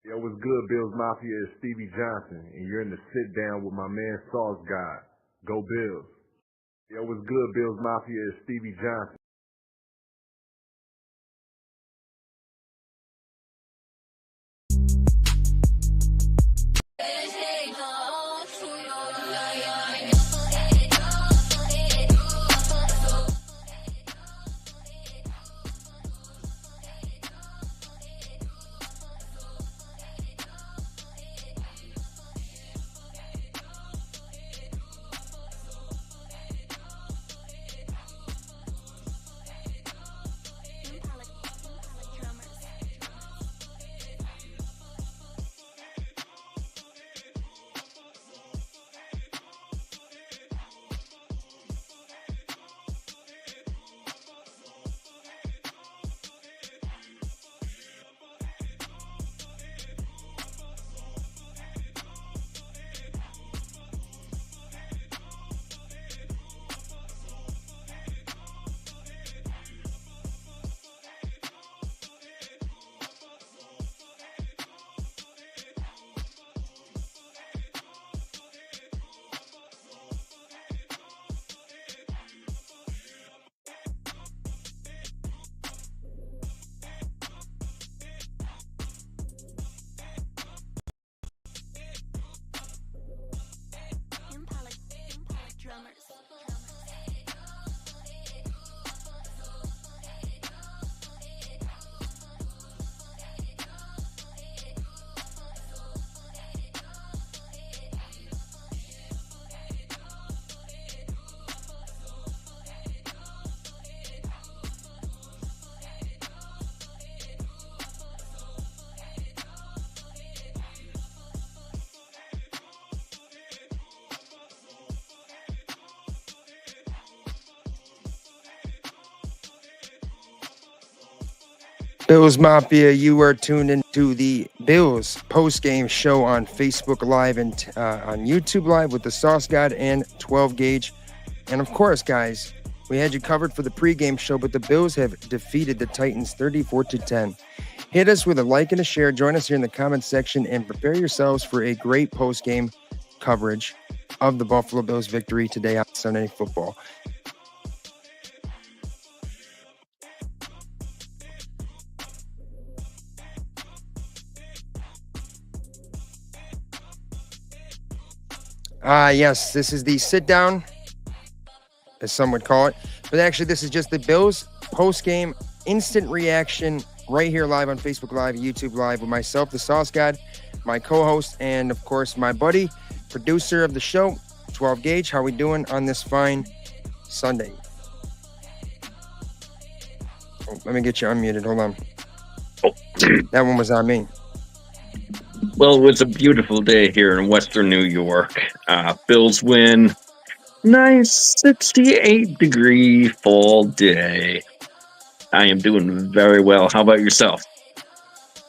Yo, what's good, Bills Mafia? It's Stevie Johnson, and you're in the sit down with my man Sauce God. Go Bills. Yo, what's good, Bills Mafia? It's Stevie Johnson. Bills Mafia, you are tuned into the Bills post-game show on Facebook Live and on YouTube Live with the Sauce God and 12 Gauge. And of course, guys, we had you covered for the pregame show, but the Bills have defeated the Titans 34-10. Hit us with a like and a share. Join us here in the comments section and prepare yourselves for a great post-game coverage of the Buffalo Bills victory today on Sunday Night Football. Yes, this is the sit-down, as some would call it. But actually, this is just the Bills post-game instant reaction right here live on Facebook Live, YouTube Live with myself, the Sauce God, my co-host, and, of course, my buddy, producer of the show, 12 Gauge. How we doing on this fine Sunday? Oh, let me get you unmuted. Hold on. Oh, that one was on me. Well, it's a beautiful day here in Western New York. Bills win. Nice 68-degree fall day. I am doing very well. How about yourself?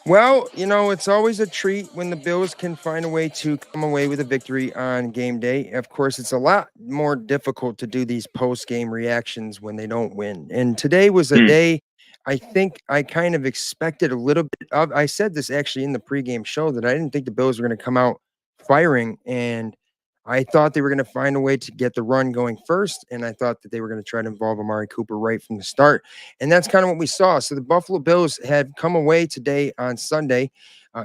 Well, you know, it's always a treat when the Bills can find a way to come away with a victory on game day. Of course, it's a lot more difficult to do these post-game reactions when they don't win. And today was a day I think I kind of expected a little bit of. I said this actually in the pregame show that I didn't think the Bills were going to come out firing, and I thought they were going to find a way to get the run going first, and I thought that they were going to try to involve Amari Cooper right from the start, and that's kind of what we saw. So the Buffalo Bills had come away today on Sunday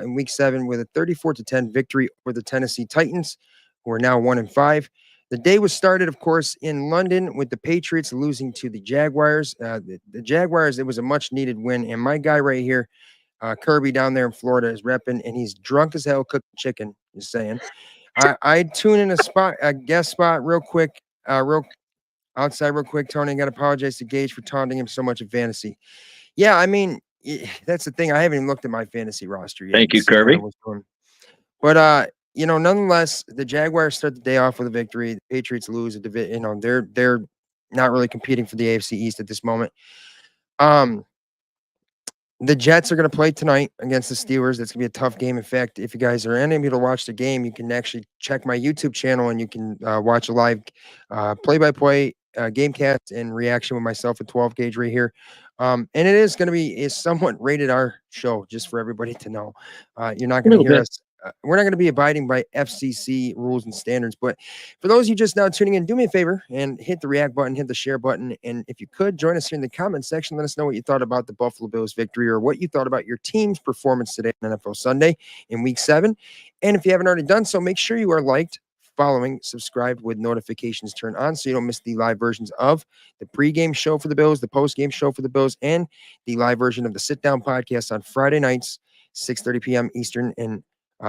in Week 7 with a 34-10 victory over the Tennessee Titans, who are now 1-5. The day was started, of course, in London with the Patriots losing to the Jaguars. The Jaguars, it was a much-needed win, and my guy right here, Kirby down there in Florida, is repping, and he's drunk as hell cooking chicken, just saying. I tune in a guest spot real quick, real quick, Tony. I got to apologize to Gage for taunting him so much in fantasy. Yeah, I mean, that's the thing. I haven't even looked at my fantasy roster yet. Thank you, Kirby. But you know, nonetheless, the Jaguars start the day off with a victory. The Patriots lose a division. You know, they're not really competing for the AFC East at this moment. The Jets are going to play tonight against the Steelers. That's going to be a tough game. In fact, if you guys are unable to watch the game, you can actually check my YouTube channel and you can watch a live play-by-play game cast and reaction with myself at 12 Gauge right here And it is going to be a somewhat rated R show, just for everybody to know. You're not A going to little hear bit. us. We're not going to be abiding by FCC rules and standards. But for those of you just now tuning in, do me a favor and hit the react button, hit the share button. And if you could, join us here in the comment section. Let us know what you thought about the Buffalo Bills victory or what you thought about your team's performance today on NFL Sunday in Week 7. And if you haven't already done so, make sure you are liked, following, subscribed with notifications turned on so you don't miss the live versions of the pregame show for the Bills, the postgame show for the Bills, and the live version of the Sit Down podcast on Friday nights, 6:30 p.m. Eastern. And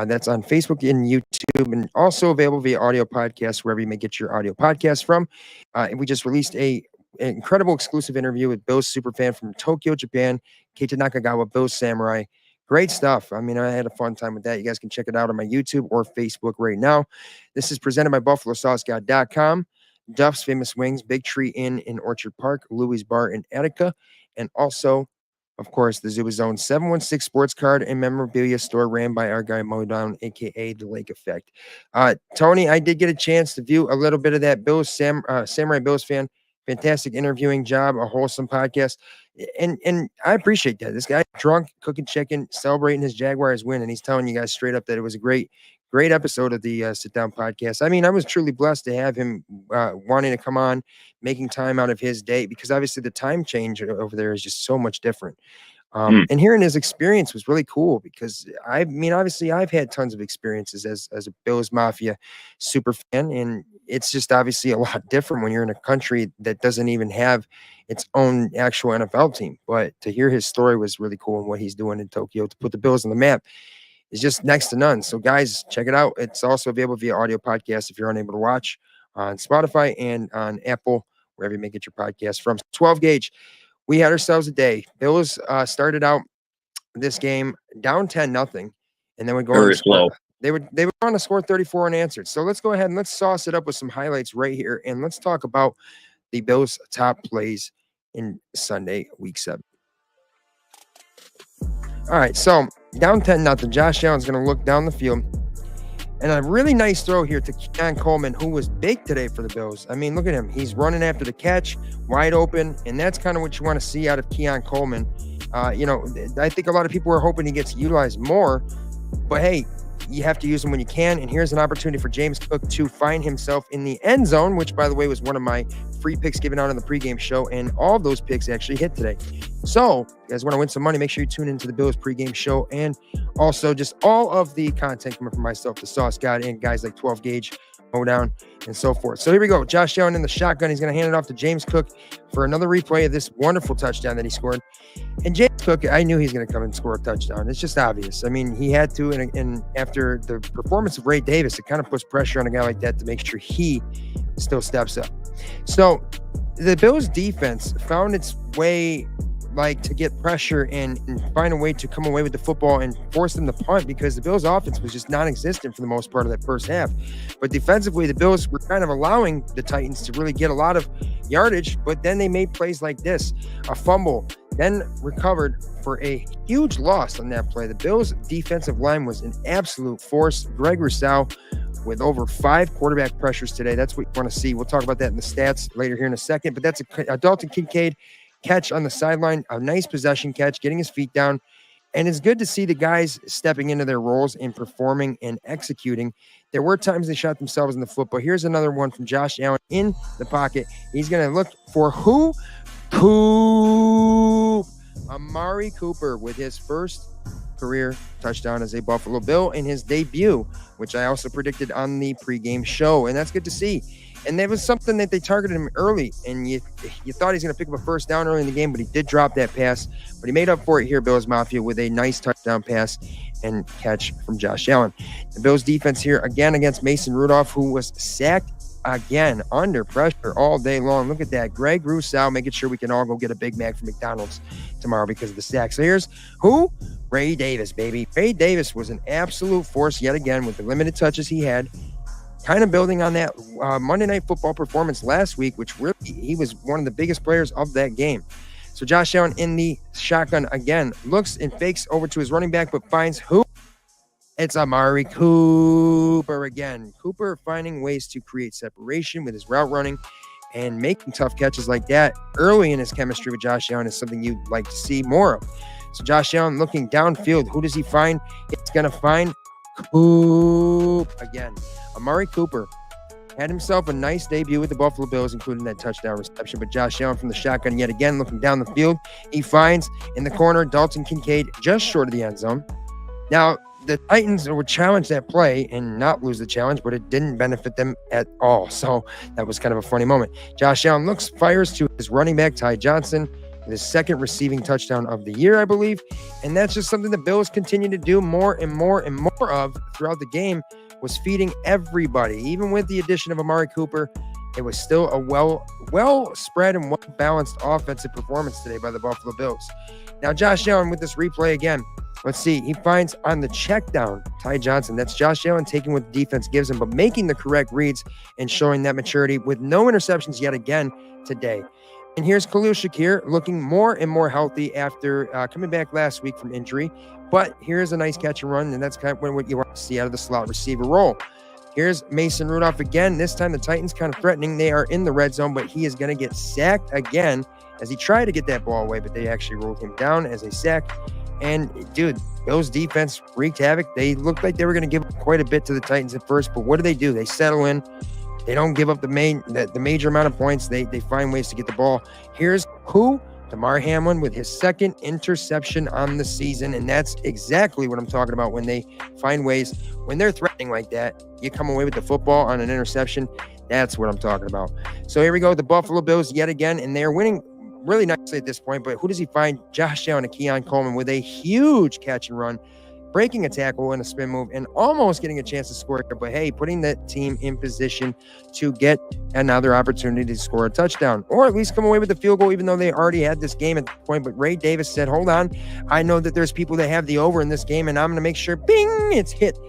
that's on Facebook and YouTube, and also available via audio podcast wherever you may get your audio podcast from. And we just released an incredible exclusive interview with Bills superfan from Tokyo, Japan, Keita Nakagawa, Bills Samurai. Great stuff. I mean, I had a fun time with that. You guys can check it out on my YouTube or Facebook right now. This is presented by BuffaloSauceGuy.com, Duff's Famous Wings, Big Tree Inn in Orchard Park, Louie's Bar in Attica, and also, of course, the Zubaz 716 sports card and memorabilia store ran by our guy Modown, aka the Lake Effect. Tony, I did get a chance to view a little bit of that Samurai Bills fan. Fantastic interviewing job, a wholesome podcast. And I appreciate that. This guy drunk, cooking chicken, celebrating his Jaguars win, and he's telling you guys straight up that it was a great episode of the Sit Down podcast. I mean, I was truly blessed to have him wanting to come on, making time out of his day, because obviously the time change over there is just so much different. And hearing his experience was really cool because I mean, obviously I've had tons of experiences as a Bills Mafia super fan, and it's just obviously a lot different when you're in a country that doesn't even have its own actual NFL team. But to hear his story was really cool, and what he's doing in Tokyo to put the Bills on the map is just next to none. So guys, check it out. It's also available via audio podcast if you're unable to watch on Spotify and on Apple, wherever you may get your podcast from. 12 gauge. We had ourselves a day. Bills started out this game down 10-0, and then we go on Very to score. slow. They would on to score 34 unanswered. So let's go ahead and let's sauce it up with some highlights right here, and let's talk about the Bills' top plays in Sunday, Week 7. All right, so down 10-0. Josh Allen's going to look down the field. And a really nice throw here to Keon Coleman, who was big today for the Bills. I mean, look at him. He's running after the catch, wide open, and that's kind of what you want to see out of Keon Coleman. I think a lot of people are hoping he gets utilized more, but hey, you have to use him when you can. And here's an opportunity for James Cook to find himself in the end zone, which, by the way, was one of my free picks given out on the pregame show, and all of those picks actually hit today. So, you guys want to win some money, make sure you tune into the Bills pregame show, and also just all of the content coming from myself, the Sauce God, and guys like 12 Gauge, Modown, and so forth. So here we go. Josh Allen in the shotgun. He's going to hand it off to James Cook for another replay of this wonderful touchdown that he scored. And James Cook, I knew he's going to come and score a touchdown. It's just obvious. I mean, he had to, and after the performance of Ray Davis, it kind of puts pressure on a guy like that to make sure he still steps up. So the Bills defense found its way to get pressure and find a way to come away with the football and force them to punt, because the Bills offense was just non-existent for the most part of that first half. But defensively, the Bills were kind of allowing the Titans to really get a lot of yardage, but then they made plays like this, a fumble, then recovered for a huge loss on that play. The Bills defensive line was an absolute force. Greg Rousseau with over 5 quarterback pressures today. That's what you want to see. We'll talk about that in the stats later here in a second, but that's a Dalton Kincaid catch on the sideline, a nice possession catch, getting his feet down. And it's good to see the guys stepping into their roles and performing and executing. There were times they shot themselves in the foot, but here's another one from Josh Allen in the pocket. He's going to look for who? Amari Cooper with his first career touchdown as a Buffalo Bill in his debut, which I also predicted on the pregame show. And that's good to see. And there was something that they targeted him early, and you thought he's going to pick up a first down early in the game, but he did drop that pass. But he made up for it here, Bills Mafia, with a nice touchdown pass and catch from Josh Allen. The Bills defense here again against Mason Rudolph, who was sacked again under pressure all day long. Look at that. Greg Rousseau making sure we can all go get a Big Mac from McDonald's tomorrow because of the sack. So here's who? Ray Davis, baby. Ray Davis was an absolute force yet again with the limited touches he had. Kind of building on that Monday Night Football performance last week, which really, he was one of the biggest players of that game. So Josh Allen in the shotgun again, looks and fakes over to his running back, but finds who? It's Amari Cooper again. Cooper finding ways to create separation with his route running And making tough catches like that early in his chemistry with Josh Allen is something you'd like to see more of. So Josh Allen looking downfield. Who does he find? It's going to find Coop again. Amari Cooper had himself a nice debut with the Buffalo Bills, including that touchdown reception. But Josh Allen from the shotgun yet again, looking down the field. He finds in the corner Dalton Kincaid just short of the end zone. Now, the Titans would challenge that play and not lose the challenge, but it didn't benefit them at all. So that was kind of a funny moment. Josh Allen fires to his running back, Ty Johnson, with his second receiving touchdown of the year, I believe. And that's just something the Bills continue to do more and more and more of throughout the game, was feeding everybody. Even with the addition of Amari Cooper, it was still a well spread and well-balanced offensive performance today by the Buffalo Bills. Now, Josh Allen with this replay again. Let's see. He finds on the check down Ty Johnson. That's Josh Allen taking what the defense gives him, but making the correct reads and showing that maturity with no interceptions yet again today. And here's Khalil Shakir looking more and more healthy after coming back last week from injury. But here's a nice catch and run, and that's kind of what you want to see out of the slot receiver role. Here's Mason Rudolph again. This time the Titans kind of threatening. They are in the red zone, but he is going to get sacked again as he tried to get that ball away, but they actually ruled him down as a sack. And, dude, Bills defense wreaked havoc. They looked like they were going to give up quite a bit to the Titans at first, but what do? They settle in. They don't give up the major amount of points. They find ways to get the ball. Here's who? Damar Hamlin with his second interception on the season, and that's exactly what I'm talking about when they find ways. When they're threatening like that, you come away with the football on an interception. That's what I'm talking about. So here we go, the Buffalo Bills yet again, and they're winning really nicely at this point, but who does he find? Josh Allen and Keon Coleman with a huge catch and run, breaking a tackle and a spin move and almost getting a chance to score. But hey, putting that team in position to get another opportunity to score a touchdown or at least come away with the field goal, even though they already had this game at that point. But Ray Davis said, hold on, I know that there's people that have the over in this game, and I'm going to make sure, bing, it's hit.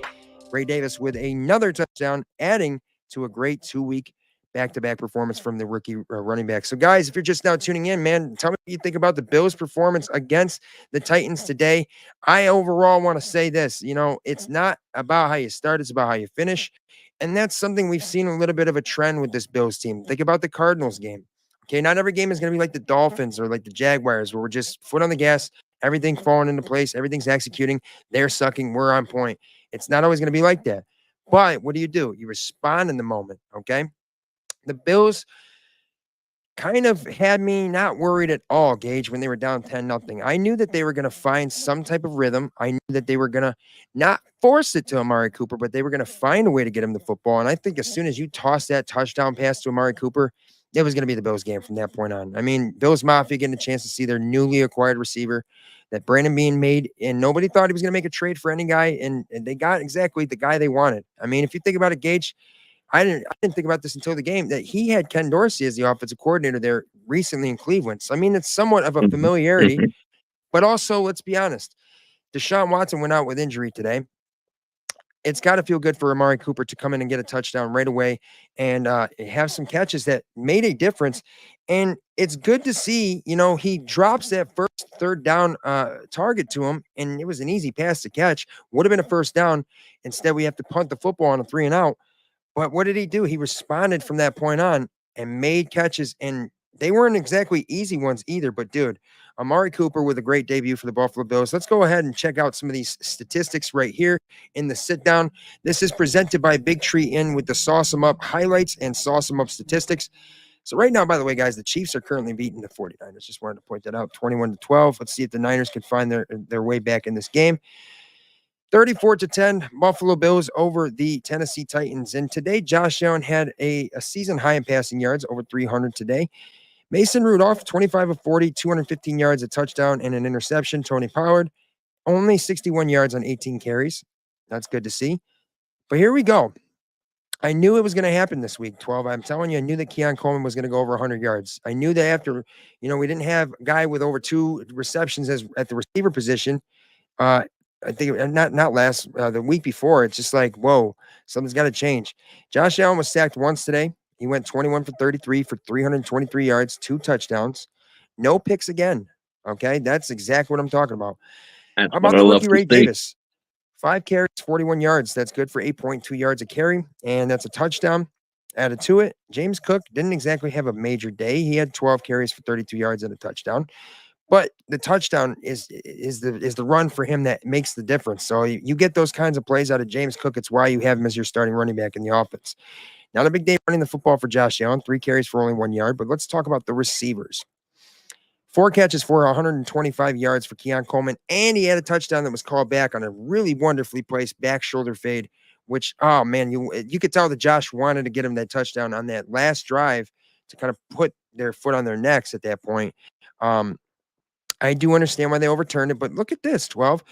Ray Davis with another touchdown, adding to a great 2-week back-to-back performance from the rookie running back. So, guys, if you're just now tuning in, man, tell me what you think about the Bills' performance against the Titans today. I overall want to say this, it's not about how you start, it's about how you finish. And that's something we've seen a little bit of a trend with this Bills team. Think about the Cardinals game. Okay, not every game is going to be like the Dolphins or like the Jaguars, where we're just foot on the gas, everything falling into place, everything's executing, they're sucking, we're on point. It's not always going to be like that. But what do? You respond in the moment, okay? The Bills kind of had me not worried at all, Gage, when they were down 10-0. I knew that they were going to find some type of rhythm. I knew that they were going to not force it to Amari Cooper, but they were going to find a way to get him the football. And I think as soon as you toss that touchdown pass to Amari Cooper, it was going to be the Bills game from that point on. I mean, Bills Mafia getting a chance to see their newly acquired receiver, that Brandon being made, and nobody thought he was going to make a trade for any guy, and they got exactly the guy they wanted. I mean, if you think about it, Gage, I didn't think about this until the game, that he had Ken Dorsey as the offensive coordinator there recently in Cleveland. So, I mean, it's somewhat of a familiarity, but also, let's be honest, Deshaun Watson went out with injury today. It's got to feel good for Amari Cooper to come in and get a touchdown right away and have some catches that made a difference. And it's good to see, he drops that first third down target to him, and it was an easy pass to catch. Would have been a first down. Instead, we have to punt the football on a 3-and-out. But what did he do? He responded from that point on and made catches, and they weren't exactly easy ones either. But, dude, Amari Cooper with a great debut for the Buffalo Bills. Let's go ahead and check out some of these statistics right here in the sit-down. This is presented by Big Tree Inn with the Sauce 'em Up highlights and Sauce 'em Up statistics. So right now, by the way, guys, the Chiefs are currently beating the 49ers. Just wanted to point that out, 21-12. Let's see if the Niners can find their way back in this game. 34-10, Buffalo Bills over the Tennessee Titans. And today, Josh Allen had a season high in passing yards, over 300 today. Mason Rudolph, 25 of 40, 215 yards, a touchdown, and an interception. Tony Pollard, only 61 yards on 18 carries. That's good to see. But here we go. I knew it was going to happen this week, 12. I'm telling you, I knew that Keon Coleman was going to go over 100 yards. I knew that after, we didn't have a guy with over 2 receptions at the receiver position. I think not the week before. It's just like, whoa, something's got to change. Josh Allen was sacked once today. He went 21 for 33 for 323 yards, 2 touchdowns, no picks again. Okay, that's exactly what I'm talking about. That's How about the rookie Ray Davis? 5 carries, 41 yards. That's good for 8.2 yards a carry, and that's a touchdown. added to it. James Cook didn't exactly have a major day. He had 12 carries for 32 yards and a touchdown. But the touchdown is the run for him that makes the difference. So you get those kinds of plays out of James Cook. It's why you have him as your starting running back in the offense. Not a big day running the football for Josh Allen, 3 carries for only 1 yard. But let's talk about the receivers. 4 catches for 125 yards for Keon Coleman, and he had a touchdown that was called back on a really wonderfully placed back shoulder fade, which, oh man, you could tell that Josh wanted to get him that touchdown on that last drive to kind of put their foot on their necks at that point. I do understand why they overturned it, but look at this, 12.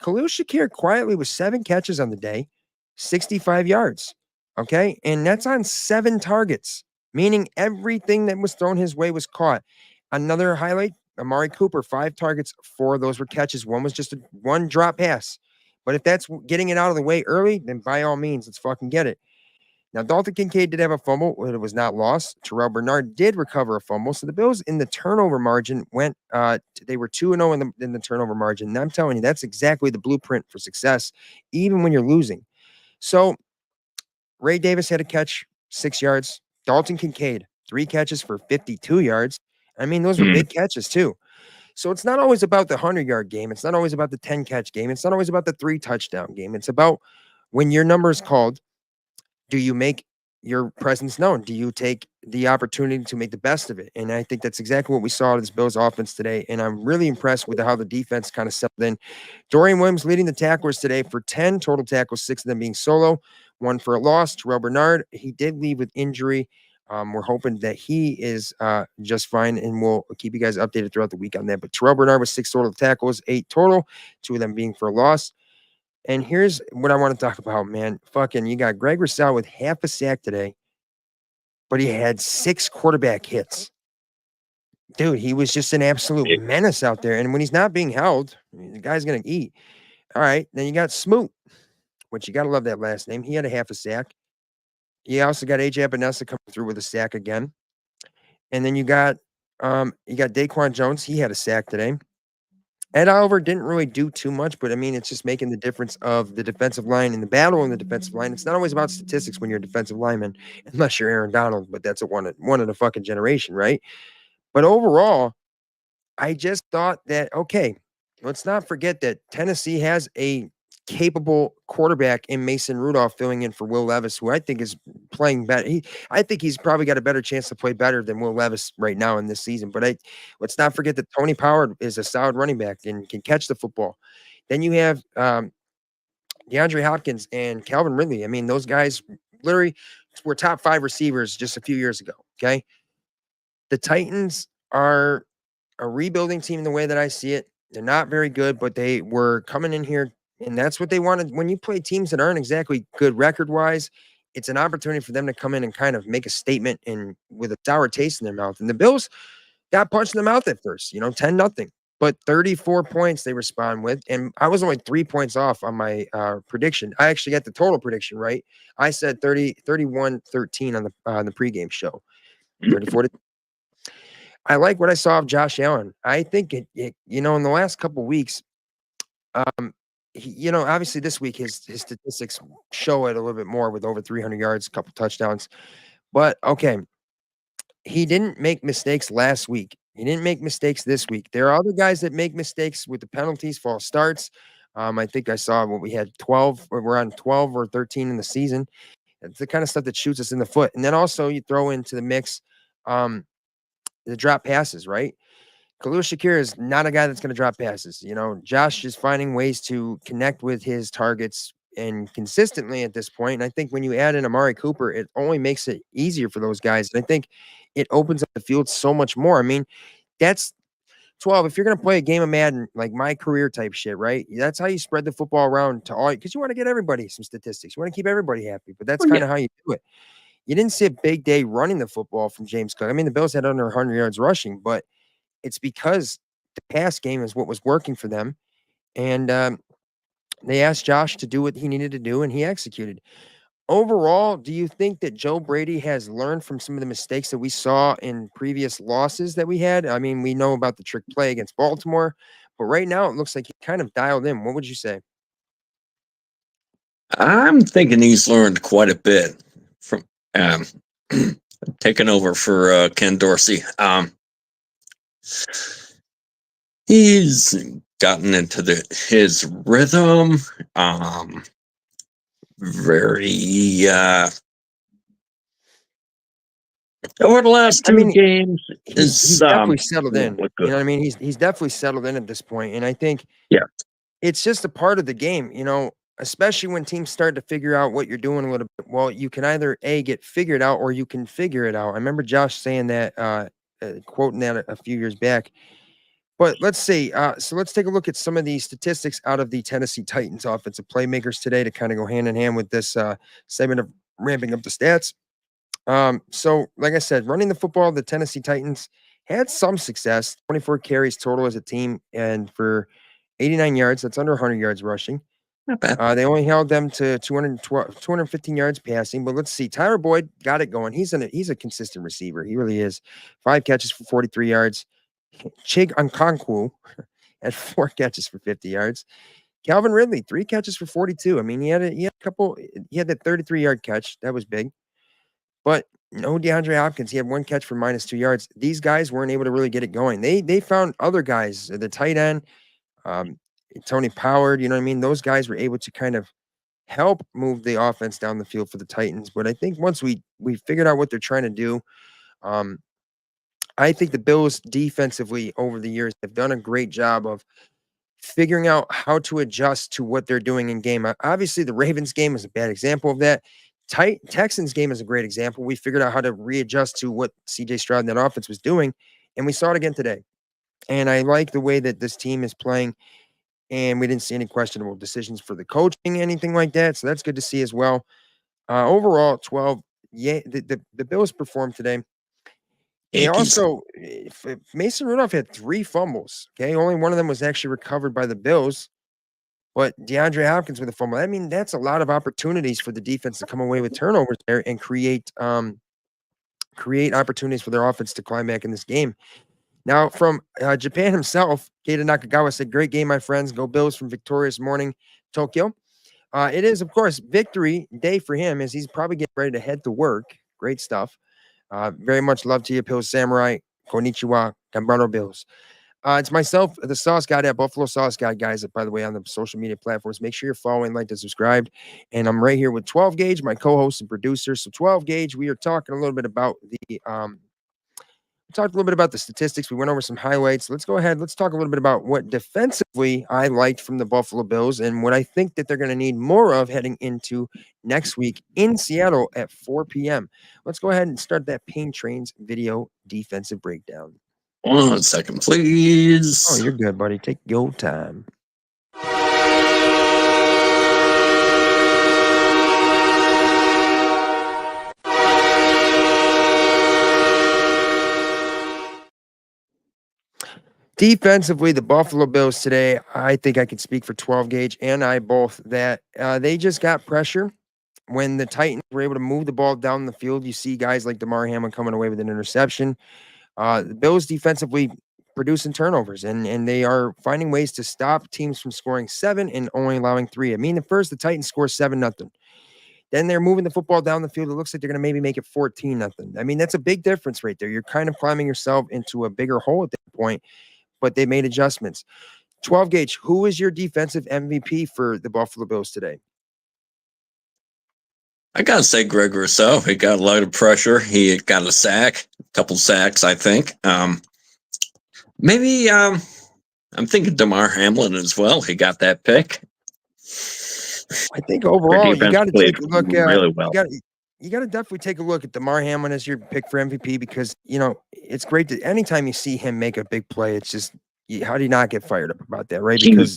Khalil Shakir quietly with 7 catches on the day, 65 yards. Okay. And that's on 7 targets, meaning everything that was thrown his way was caught. Another highlight, Amari Cooper, 5 targets, 4 of those were catches. One was just one drop pass. But if that's getting it out of the way early, then by all means, let's fucking get it. Now, Dalton Kincaid did have a fumble, but it was not lost. Terrell Bernard did recover a fumble. So the Bills in the turnover margin went, they were 2-0 in the turnover margin. And I'm telling you, that's exactly the blueprint for success, even when you're losing. So Ray Davis had a catch, 6 yards. Dalton Kincaid, 3 catches for 52 yards. I mean, those were big catches too. So it's not always about the 100-yard game. It's not always about the 10-catch game. It's not always about the 3-touchdown game. It's about when your number is called, do you make your presence known? Do you take the opportunity to make the best of it? And I think that's exactly what we saw of this Bills offense today. And I'm really impressed with how the defense kind of settled in. Dorian Williams leading the tacklers today for 10 total tackles, 6 of them being solo, 1 for a loss. Terrell Bernard, he did leave with injury. We're hoping that he is just fine, and we'll keep you guys updated throughout the week on that. But Terrell Bernard with 6 total tackles, 8 total, 2 of them being for a loss. And here's what I want to talk about, man. Fucking, you got Greg Rousseau with half a sack today, but he had 6 quarterback hits. Dude, he was just an absolute menace out there. And when he's not being held, the guy's going to eat. All right. Then you got Smoot, which you got to love that last name. He had a half a sack. You also got AJ Epinesa coming through with a sack again. And then you got Daquan Jones. He had a sack today. Ed Oliver didn't really do too much, but I mean, it's just making the difference of the defensive line and the battle in the defensive line. It's not always about statistics when you're a defensive lineman, unless you're Aaron Donald, but that's one of the fucking generation, right? But overall, I just thought that, okay, let's not forget that Tennessee has a capable quarterback in Mason Rudolph filling in for Will Levis, who I think is playing better. I think he's probably got a better chance to play better than Will Levis right now in this season. But let's not forget that Tony Pollard is a solid running back and can catch the football. Then you have DeAndre Hopkins and Calvin Ridley. I mean, those guys literally were top 5 receivers just a few years ago. Okay. The Titans are a rebuilding team in the way that I see it. They're not very good, but they were coming in here, and that's what they wanted. When you play teams that aren't exactly good record-wise, it's an opportunity for them to come in and kind of make a statement and with a sour taste in their mouth. And the Bills got punched in the mouth at first, 10-0. But 34 points they respond with, and I was only 3 points off on my prediction. I actually got the total prediction right. I said 31-13 on the pregame show. 34 to I like what I saw of Josh Allen. I think in the last couple weeks, obviously this week his statistics show it a little bit more with over 300 yards, a couple touchdowns. But okay, he didn't make mistakes last week. He didn't make mistakes this week. There are other guys that make mistakes with the penalties, false starts. I think I saw what we had 12, or we're on 12 or 13 in the season. It's the kind of stuff that shoots us in the foot. And then also you throw into the mix the drop passes, right? Khalil Shakir is not a guy that's going to drop passes. Josh is finding ways to connect with his targets and consistently at this point. And I think when you add in Amari Cooper, it only makes it easier for those guys. And I think it opens up the field so much more. I mean, that's 12. If you're going to play a game of Madden, like my career type shit, right? That's how you spread the football around to all, because you want to get everybody some statistics. You want to keep everybody happy, but that's kind of how you do it. You didn't see a big day running the football from James Cook. I mean, the Bills had under 100 yards rushing, but it's because the pass game is what was working for them. And they asked Josh to do what he needed to do, and he executed. Overall, do you think that Joe Brady has learned from some of the mistakes that we saw in previous losses that we had? I mean, we know about the trick play against Baltimore, but right now it looks like he kind of dialed in. What would you say? I'm thinking he's learned quite a bit from taking over for Ken Dorsey. He's gotten into his rhythm. Very over the last two games, he's definitely settled in. You know what I mean? He's definitely settled in at this point, and I think it's just a part of the game. You know, especially when teams start to figure out what you're doing a little bit. Well, you can either get figured out or you can figure it out. I remember Josh saying that, quoting that a few years back. But let's see. So let's take a look at some of the statistics out of the Tennessee Titans offensive playmakers today to kind of go hand in hand with this segment of ramping up the stats. So like I said, running the football, the Tennessee Titans had some success. 24 carries total as a team, and for 89 yards, that's under 100 yards rushing. Not bad. They only held them to 215 yards passing. But let's see. Tyler Boyd got it going. He's a consistent receiver. He really is. 5 catches for 43 yards. Chig Nkonkwo had 4 catches for 50 yards. Calvin Ridley, 3 catches for 42. I mean, he had a couple. He had that 33-yard catch. That was big. But no DeAndre Hopkins. He had 1 catch for -2 yards. These guys weren't able to really get it going. They found other guys, the tight end, Tony Pollard. You know what I mean? Those guys were able to kind of help move the offense down the field for the Titans. But I think once we figured out what they're trying to do, I think the Bills defensively over the years have done a great job of figuring out how to adjust to what they're doing in game. Obviously, the Ravens game is a bad example of that. Texans game is a great example. We figured out how to readjust to what CJ Stroud and that offense was doing, and we saw it again today. And I like the way that this team is playing, and we didn't see any questionable decisions for the coaching, anything like that. So that's good to see as well. Overall, 12. Yeah, the Bills performed today. They also, Mason Rudolph had 3 fumbles. Okay, only one of them was actually recovered by the Bills. But DeAndre Hopkins with a fumble. I mean, that's a lot of opportunities for the defense to come away with turnovers there and create opportunities for their offense to climb back in this game. Now, from Japan himself, Keita Nakagawa said, "Great game, my friends. Go Bills from victorious morning, Tokyo." It is, of course, victory day for him as he's probably getting ready to head to work. Great stuff. Very much love to you, Pills Samurai. Konnichiwa, Gambaro Bills. It's myself, the Sauce Guy at Buffalo Sauce Guy, guys, by the way, on the social media platforms. Make sure you're following, like, and subscribed. And I'm right here with 12 Gauge, my co-host and producer. So 12 Gauge, we are talking a little bit about the statistics. We went over some highlights. Let's go ahead. Let's talk a little bit about what defensively I liked from the Buffalo Bills and what I think that they're going to need more of heading into next week in Seattle at 4 p.m. Let's go ahead and start that Pain Trains video defensive breakdown. 1 second, please. Oh, you're good, buddy. Take your time. Defensively, the Buffalo Bills today, I think I can speak for 12 Gauge and I both that they just got pressure. When the Titans were able to move the ball down the field, you see guys like Damar Hamlin coming away with an interception. The Bills defensively producing turnovers, and they are finding ways to stop teams from scoring 7 and only allowing 3. I mean, at first the Titans score 7-0. Then they're moving the football down the field. It looks like they're going to maybe make it 14-0. I mean, that's a big difference right there. You're kind of climbing yourself into a bigger hole at that point, but they made adjustments. 12 Gauge, who is your defensive MVP for the Buffalo Bills today? I gotta say Greg Rousseau. He got a lot of pressure. He got a couple sacks, I think. Maybe I'm thinking Damar Hamlin as well. He got that pick. I think overall you got to take a look at really well. You got to definitely take a look at Damar Hamlin as your pick for MVP because it's great that anytime you see him make a big play, it's just how do you not get fired up about that, right? Because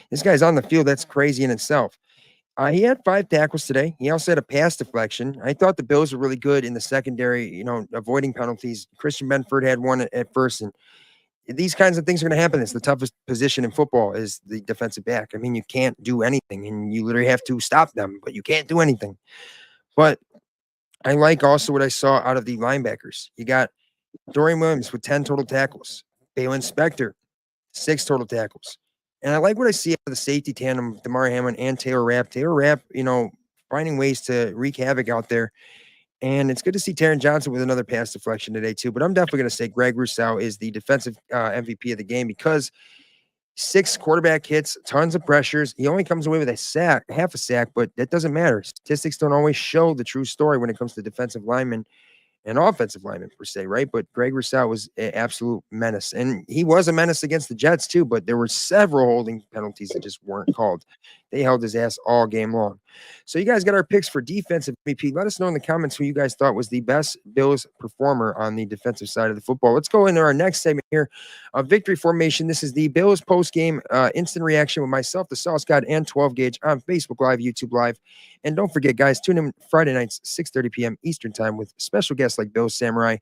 this guy's on the field. That's crazy in itself. He had 5 tackles today. He also had a pass deflection. I thought the Bills were really good in the secondary, avoiding penalties. Christian Benford had one at first, and these kinds of things are going to happen. It's the toughest position in football is the defensive back. I mean, you can't do anything, and you literally have to stop them, but you can't do anything. But I like also what I saw out of the linebackers. You got Dorian Williams with 10 total tackles. Balin Spector, 6 total tackles. And I like what I see out of the safety tandem, Damar Hamlin and Taylor Rapp. Taylor Rapp, finding ways to wreak havoc out there. And it's good to see Taron Johnson with another pass deflection today, too. But I'm definitely going to say Greg Rousseau is the defensive MVP of the game because 6 quarterback hits, tons of pressures. He only comes away with a sack, half a sack, but that doesn't matter. Statistics don't always show the true story when it comes to defensive linemen and offensive lineman per se, right? But Greg Rousseau was an absolute menace. And he was a menace against the Jets too, but there were several holding penalties that just weren't called. They held his ass all game long. So you guys got our picks for defensive MVP. Let us know in the comments who you guys thought was the best Bills performer on the defensive side of the football. Let's go into our next segment here of Victory Formation. This is the Bills post-game instant reaction with myself, the Sauce God, and 12 Gauge on Facebook Live, YouTube Live. And don't forget, guys, tune in Friday nights, 6:30 p.m. Eastern Time with special guests like Bill Samurai,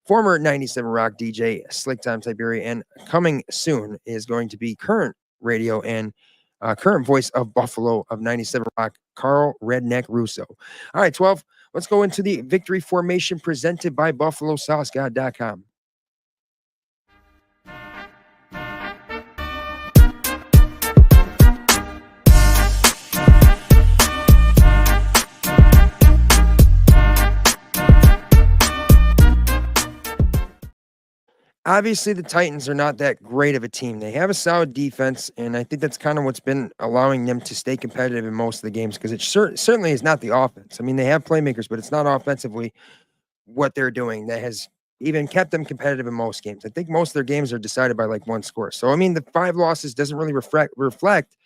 former 97 Rock DJ, Slick Time Tiberi, and coming soon is going to be current radio and current voice of Buffalo of 97 Rock, Carl Redneck Russo. All right, 12, let's go into the Victory Formation presented by BuffaloSauceGod.com. Obviously, the Titans are not that great of a team. They have a solid defense, and I think that's kind of what's been allowing them to stay competitive in most of the games because it certainly is not the offense. I mean, they have playmakers, but it's not offensively what they're doing that has even kept them competitive in most games. I think most of their games are decided by like one score. So, I mean, the 5 losses doesn't really reflect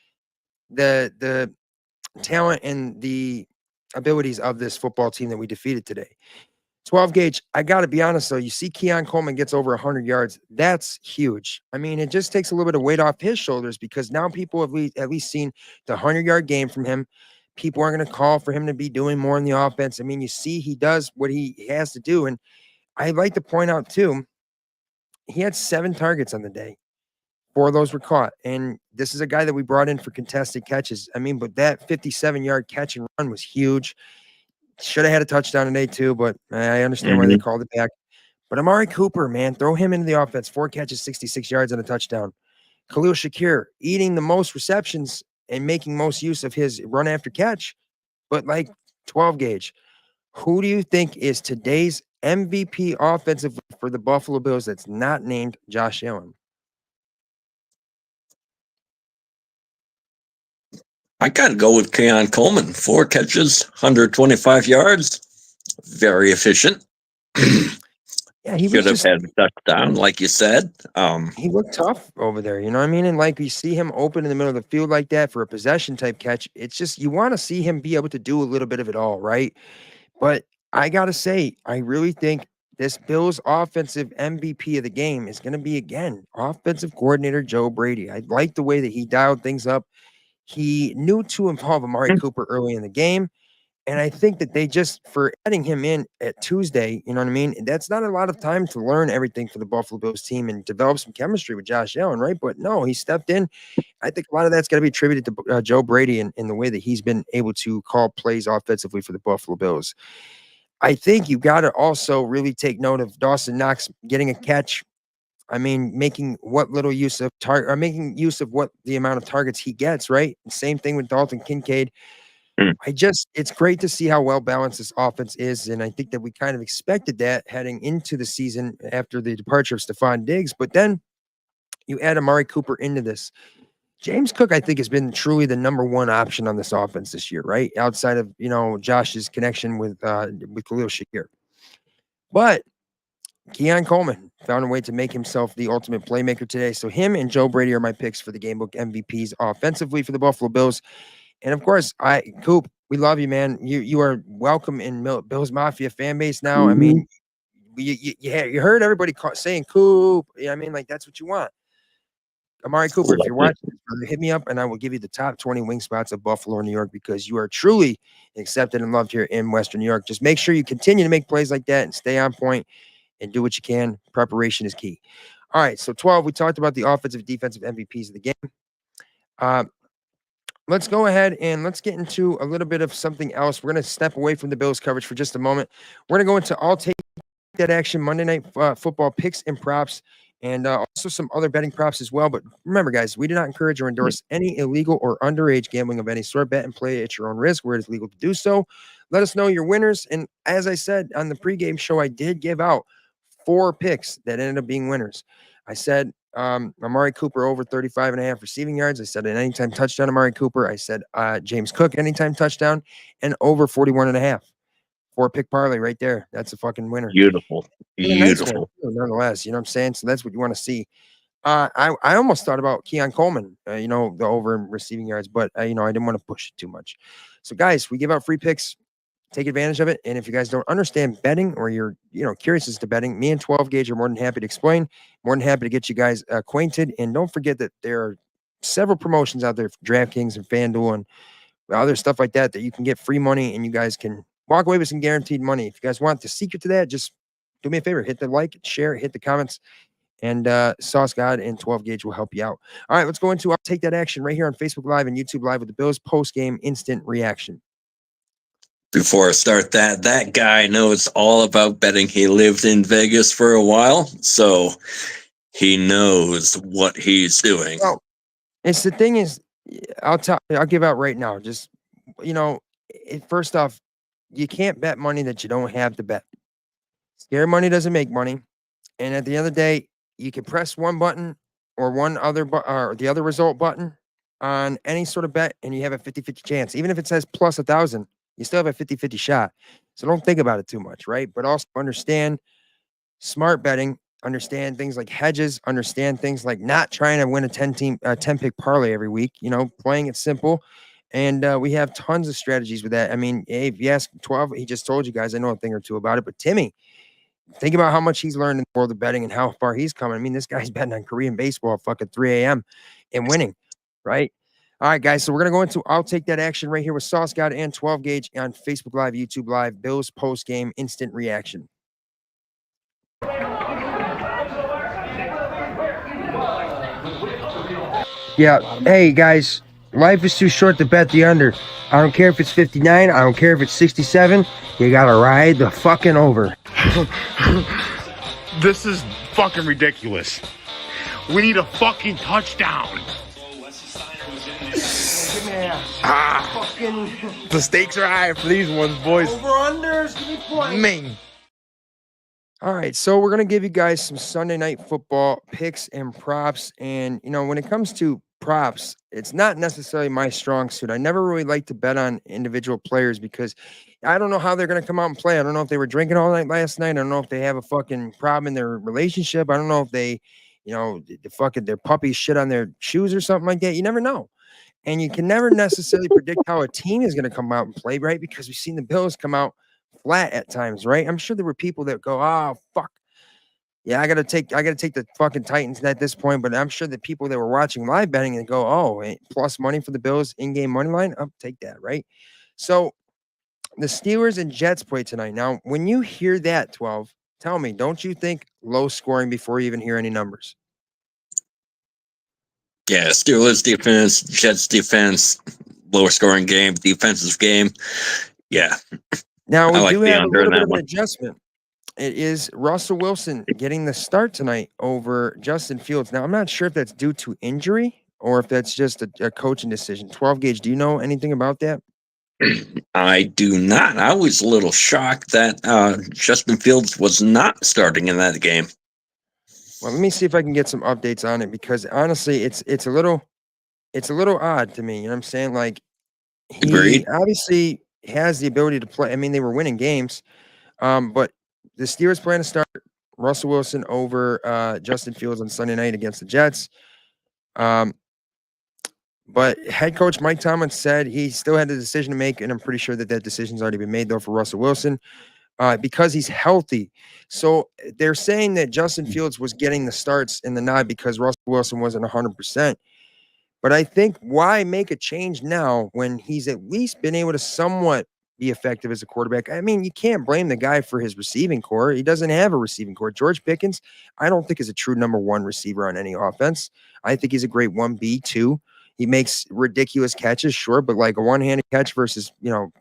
the talent and the abilities of this football team that we defeated today. 12 Gauge, I got to be honest, though. You see Keon Coleman gets over 100 yards. That's huge. I mean, it just takes a little bit of weight off his shoulders because now people have at least seen the 100-yard game from him. People are going to call for him to be doing more in the offense. I mean, you see he does what he has to do. And I'd like to point out, too, he had 7 targets on the day. 4 of those were caught. And this is a guy that we brought in for contested catches. I mean, but that 57-yard catch and run was huge. Should have had a touchdown today too, but I understand why they called it back. But Amari Cooper, man, throw him into the offense. 4 catches, 66 yards and a touchdown. Khalil Shakir eating the most receptions and making most use of his run after catch. But like 12 Gauge, who do you think is today's MVP offensive for the Buffalo Bills that's not named Josh Allen? I got to go with Keon Coleman. 4 catches, 125 yards. Very efficient. Yeah, he should have had a touchdown, like you said. He looked tough over there, you know what I mean? And like you see him open in the middle of the field like that for a possession type catch. It's just you want to see him be able to do a little bit of it all, right? But I got to say, I really think this Bills offensive MVP of the game is going to be, again, offensive coordinator Joe Brady. I like the way that he dialed things up. He knew to involve Amari Cooper early in the game. And I think that they just, for adding him in at Tuesday, you know what I mean? That's not a lot of time to learn everything for the Buffalo Bills team and develop some chemistry with Josh Allen, right? But no, he stepped in. I think a lot of that's got to be attributed to Joe Brady and the way that he's been able to call plays offensively for the Buffalo Bills. I think you got to also really take note of Dawson Knox getting a catch. I mean, making what little use of making use of what the amount of targets he gets, right? Same thing with Dalton Kincaid. It's great to see how well balanced this offense is. And I think that we kind of expected that heading into the season after the departure of Stephon Diggs. But then you add Amari Cooper into this. James Cook, I think, has been truly the number 1 option on this offense this year, right? Outside of, Josh's connection with Khalil Shakir. But Keon Coleman found a way to make himself the ultimate playmaker today. So him and Joe Brady are my picks for the Gamebook MVPs offensively for the Buffalo Bills. And of course, Coop, we love you, man. You are welcome in Bills Mafia fan base now. I mean, you heard everybody saying Coop. Yeah, I mean, like that's what you want. Amari Cooper, if you're watching, hit me up and I will give you the top 20 wing spots of Buffalo or New York because you are truly accepted and loved here in Western New York. Just make sure you continue to make plays like that and stay on point and do what you can. Preparation is key. All right, so 12, we talked about the offensive defensive MVPs of the game. Let's go ahead and let's get into a little bit of something else. We're going to step away from the Bills coverage for just a moment. We're going to go into I'll Take That Action Monday Night Football picks and props. and also some other betting props as well. But remember, guys, we do not encourage or endorse any illegal or underage gambling of any sort. Bet and play at your own risk where it is legal to do so. Let us know your winners. And as I said on the pregame show, I did give out 4 picks that ended up being winners. I said Amari Cooper over 35.5 receiving yards. I said an anytime touchdown, Amari Cooper. I said James Cook anytime touchdown and over 41.5. 4-pick parlay right there. That's a fucking winner. Beautiful. And a nice Beautiful. one, nonetheless. You know what I'm saying? So that's what you want to see. I almost thought about Keon Coleman, the over in receiving yards, but I didn't want to push it too much. So guys, we give out free picks. Take advantage of it. And if you guys don't understand betting or you're, curious as to betting, me and 12 Gauge are more than happy to explain, more than happy to get you guys acquainted. And don't forget that there are several promotions out there for DraftKings and FanDuel and other stuff like that you can get free money and you guys can walk away with some guaranteed money. If you guys want the secret to that, just do me a favor, hit the like, share, hit the comments, and Sauce God and 12 Gauge will help you out. All right, let's go into I'll Take That Action right here on Facebook Live and YouTube Live with the Bills post-game instant reaction. Before I start that guy knows all about betting. He lived in Vegas for a while, so he knows what he's doing. Well, it's the thing is, I'll give out right now. Just, first off, you can't bet money that you don't have to bet. Scare money doesn't make money. And at the end of the day, you can press one button or or the other result button on any sort of bet, and you have a 50-50 chance. Even if it says plus 1,000, you still have a 50-50 shot. So don't think about it too much, right? But also understand smart betting, understand things like hedges, understand things like not trying to win a 10-pick parlay every week, playing it simple. And we have tons of strategies with that. I mean, if you ask 12, he just told you guys, I know a thing or two about it, but Timmy, think about how much he's learned in the world of betting and how far he's coming. I mean, this guy's betting on Korean baseball at fucking 3 a.m. and winning, right? All right, guys. So we're going to go into I'll Take That Action right here with Sauce God and 12 Gauge on Facebook Live, YouTube Live, Bills post-game instant reaction. Yeah. Hey, guys. Life is too short to bet the under. I don't care if it's 59. I don't care if it's 67. You got to ride the fucking over. This is fucking ridiculous. We need a fucking touchdown. The stakes are high for these ones, boys. Over-unders, give me points. All right, so we're going to give you guys some Sunday night football picks and props. And, when it comes to props, it's not necessarily my strong suit. I never really like to bet on individual players because I don't know how they're going to come out and play. I don't know if they were drinking all night last night. I don't know if they have a fucking problem in their relationship. I don't know if they, their puppies shit on their shoes or something like that. You never know. And you can never necessarily predict how a team is going to come out and play, right? Because we've seen the Bills come out flat at times, right? I'm sure there were people that go, oh, fuck. Yeah, I gotta take the fucking Titans at this point, but I'm sure the people that were watching live betting and go, oh, plus money for the Bills in-game money line, I'll take that, right? So the Steelers and Jets play tonight. Now, when you hear that, 12, tell me, don't you think low scoring before you even hear any numbers? Yeah, Steelers defense, Jets defense, lower scoring game, defensive game. Yeah. Now we do have a little bit of an adjustment. It is Russell Wilson getting the start tonight over Justin Fields. Now, I'm not sure if that's due to injury or if that's just a coaching decision. 12 Gauge, do you know anything about that? I do not. I was a little shocked that Justin Fields was not starting in that game. Well, let me see if I can get some updates on it because honestly, it's a little odd to me. You know what I'm saying? Like he obviously has the ability to play. I mean, they were winning games, but the Steelers plan to start Russell Wilson over Justin Fields on Sunday night against the Jets. But head coach Mike Tomlin said he still had the decision to make, and I'm pretty sure that decision's already been made, though, for Russell Wilson because he's healthy. So they're saying that Justin Fields was getting the starts in the nod because Russell Wilson wasn't 100%. But I think why make a change now when he's at least been able to somewhat be effective as a quarterback? I mean, you can't blame the guy for his receiving core. He doesn't have a receiving core. George Pickens, I don't think is a true number one receiver on any offense. I think he's a great 1B, 2. He makes ridiculous catches, sure, but like a one-handed catch versus,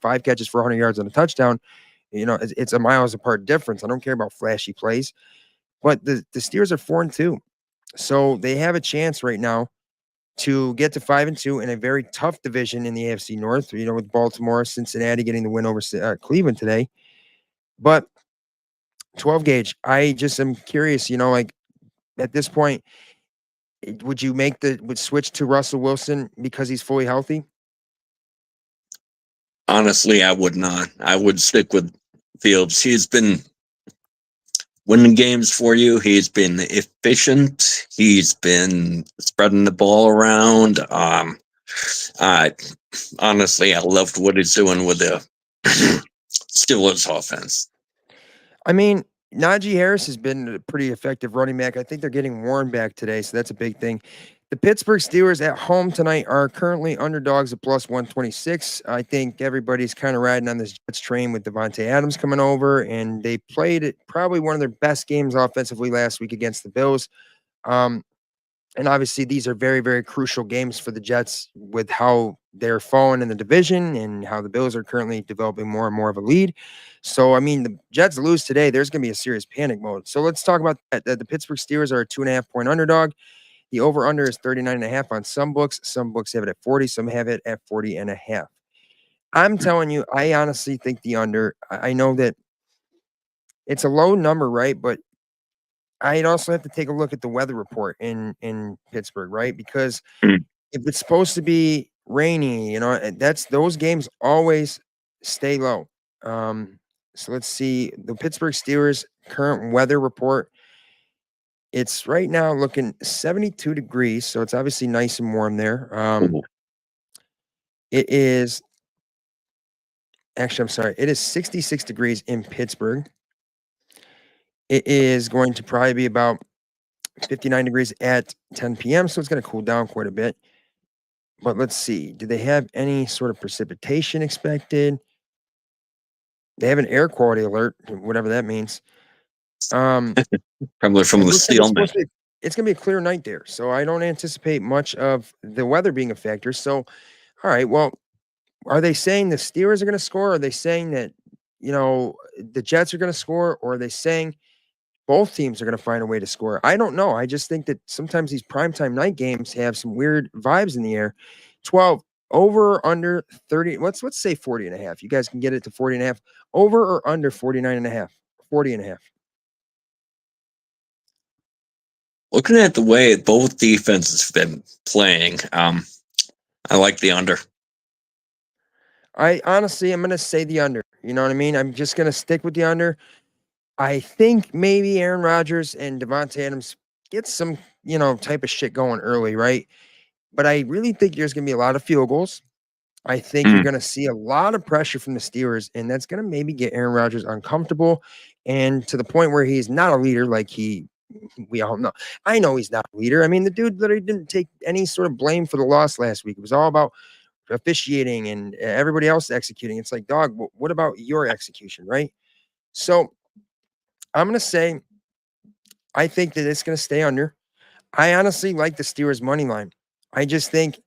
5 catches for 100 yards on a touchdown, it's a miles apart difference. I don't care about flashy plays. But the Steelers are 4-2. So they have a chance right now to get to 5-2 in a very tough division in the AFC North, with Baltimore, Cincinnati getting the win over Cleveland today. But 12 gauge, I just am curious, like at this point, would you would switch to Russell Wilson because he's fully healthy? Honestly, I would not. I would stick with Fields. He's been winning games for you. He's been efficient. He's been spreading the ball around. Honestly, I loved what he's doing with the Steelers offense. I mean, Najee Harris has been a pretty effective running back. I think they're getting Warren back today, so that's a big thing. The Pittsburgh Steelers at home tonight are currently underdogs at plus 126. I think everybody's kind of riding on this Jets train with Devontae Adams coming over, and they played probably one of their best games offensively last week against the Bills. And obviously, these are very, very crucial games for the Jets with how they're falling in the division and how the Bills are currently developing more and more of a lead. So, I mean, the Jets lose today, there's going to be a serious panic mode. So let's talk about that. The Pittsburgh Steelers are a 2.5-point underdog. The over-under is 39.5 on some books. Some books have it at 40. Some have it at 40.5. I'm telling you, I honestly think the under. I know that it's a low number, right? But I'd also have to take a look at the weather report in Pittsburgh, right? Because if it's supposed to be rainy, those games always stay low. So let's see the Pittsburgh Steelers current weather report. It's right now looking 72 degrees, so it's obviously nice and warm there. It is actually, I'm sorry, it is 66 degrees in Pittsburgh. It is going to probably be about 59 degrees at 10 p.m., so it's going to cool down quite a bit. But let's see. Do they have any sort of precipitation expected? They have an air quality alert, whatever that means. Probably from the steel man. It's going to be a clear night there, so I don't anticipate much of the weather being a factor. So, all right, well, are they saying the Steelers are going to score? Or are they saying that, the Jets are going to score? Or are they saying both teams are going to find a way to score? I don't know. I just think that sometimes these primetime night games have some weird vibes in the air. 12 over or under 30. Let's say 40.5. You guys can get it to 40.5. Over or under 49.5. 40.5. Looking at the way both defenses have been playing, I like the under. I'm going to say the under. You know what I mean? I'm just going to stick with the under. I think maybe Aaron Rodgers and Devontae Adams get some, type of shit going early, right? But I really think there's going to be a lot of field goals. I think you're going to see a lot of pressure from the Steelers, and that's going to maybe get Aaron Rodgers uncomfortable and to the point where he's not a leader like we all know. I know he's not a leader. I mean, the dude literally didn't take any sort of blame for the loss last week. It was all about officiating and everybody else executing. It's like, dog, what about your execution, right? So I'm going to say I think that it's going to stay under. I honestly like the Steelers' money line. I just think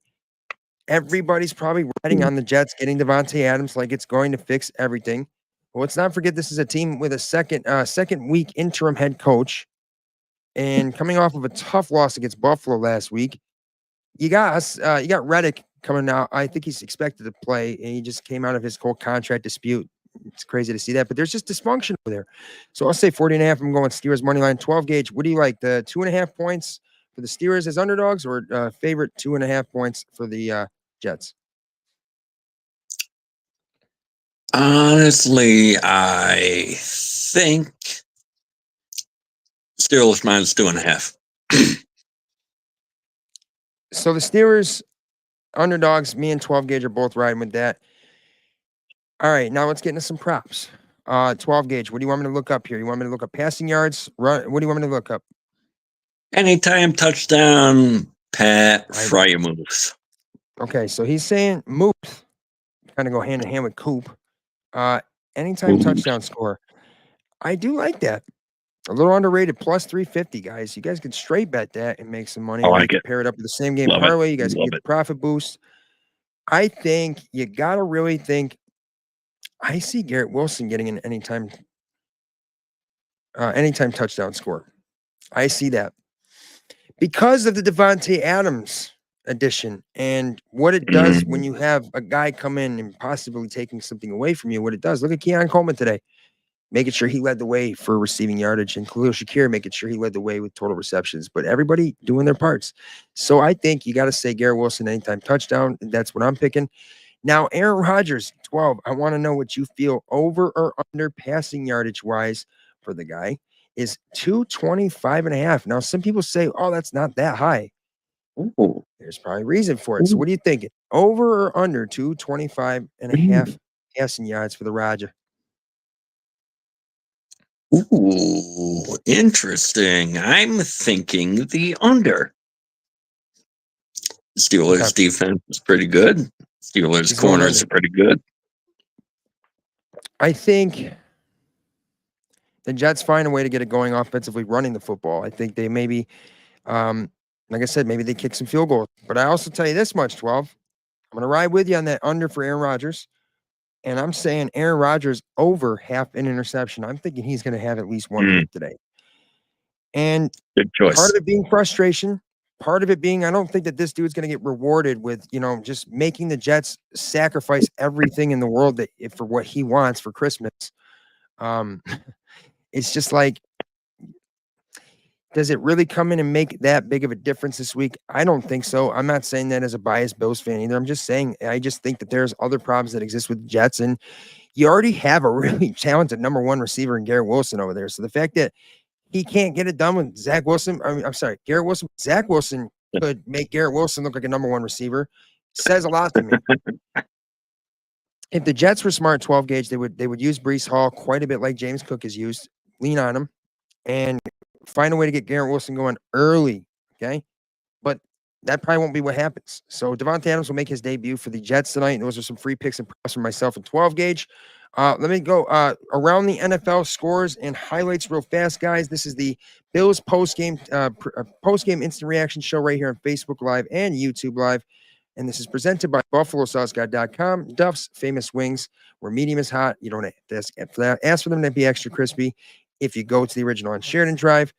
everybody's probably riding on the Jets getting Devontae Adams like it's going to fix everything. Well, let's not forget this is a team with a second week interim head coach, and coming off of a tough loss against Buffalo last week. You got Reddick coming out. I think he's expected to play, and he just came out of his whole contract dispute. It's crazy to see that, but there's just dysfunction over there. So I'll say 40.5. I'm going Steelers money line. 12 gauge. What do you like? The 2.5 points for the Steelers as underdogs, or favorite 2.5 points for the Jets? Honestly, I think Steelers minus 2.5. So the Steelers underdogs, me and 12 gauge are both riding with that. All right, now let's get into some props. 12 gauge. What do you want me to look up here? You want me to look up passing yards? Run? What do you want me to look up? Anytime touchdown, Pat Freiermuth. Okay, so he's saying Muth. Kind of go hand in hand with Coop. Anytime touchdown score. I do like that. A little underrated, plus 350, guys. You guys can straight bet that and make some money. I or like you can it. pair it up with the same game Love parlay. it. You guys can Love get it. the profit boost. I think you got to really think. I see Garrett Wilson getting an anytime touchdown score. I see that. because of the Devontae Adams addition and what it does when you have a guy come in and possibly taking something away from you, what it does. Look at Keon Coleman today, making sure he led the way for receiving yardage, and Khalil Shakir making sure he led the way with total receptions, but everybody doing their parts. So I think you got to say Garrett Wilson anytime touchdown. That's what I'm picking. Now, Aaron Rodgers, 12. I want to know what you feel over or under passing yardage wise for the guy is 225.5. Now, some people say, oh, that's not that high. Ooh. There's probably a reason for it. So what do you think? Over or under 225.5 passing yards for the Roger? Ooh, interesting. I'm thinking the under. Steelers defense is pretty good. Steelers corners are pretty good. I think the Jets find a way to get it going offensively running the football. I think they maybe, like I said, maybe they kick some field goals. But I also tell you this much, 12. I'm going to ride with you on that under for Aaron Rodgers. And I'm saying Aaron Rodgers over half an interception. I'm thinking he's going to have at least one pick today. And good choice. Part of it being frustration, part of it being I don't think that this dude's going to get rewarded with, just making the Jets sacrifice everything in the world for what he wants for Christmas. It's just like, does it really come in and make that big of a difference this week? I don't think so. I'm not saying that as a biased Bills fan either. I'm just saying I just think that there's other problems that exist with the Jets, and you already have a really talented number one receiver in Garrett Wilson over there. So the fact that he can't get it done with Zach Wilson, Garrett Wilson. Zach Wilson could make Garrett Wilson look like a number one receiver. Says a lot to me. If the Jets were smart 12 gauge, they would use Breece Hall quite a bit like James Cook has used, lean on him, and find a way to get Garrett Wilson going early, okay? But that probably won't be what happens. So Devontae Adams will make his debut for the Jets tonight, and those are some free picks and props for myself in 12 gauge. Let me go around the NFL scores and highlights real fast, guys. This is the Bills post-game instant reaction show right here on Facebook Live and YouTube Live. And this is presented by BuffaloSauceGuy.com. Duff's Famous Wings, where medium is hot. You don't have to ask for them to be extra crispy. If you go to the original on Sheridan Drive,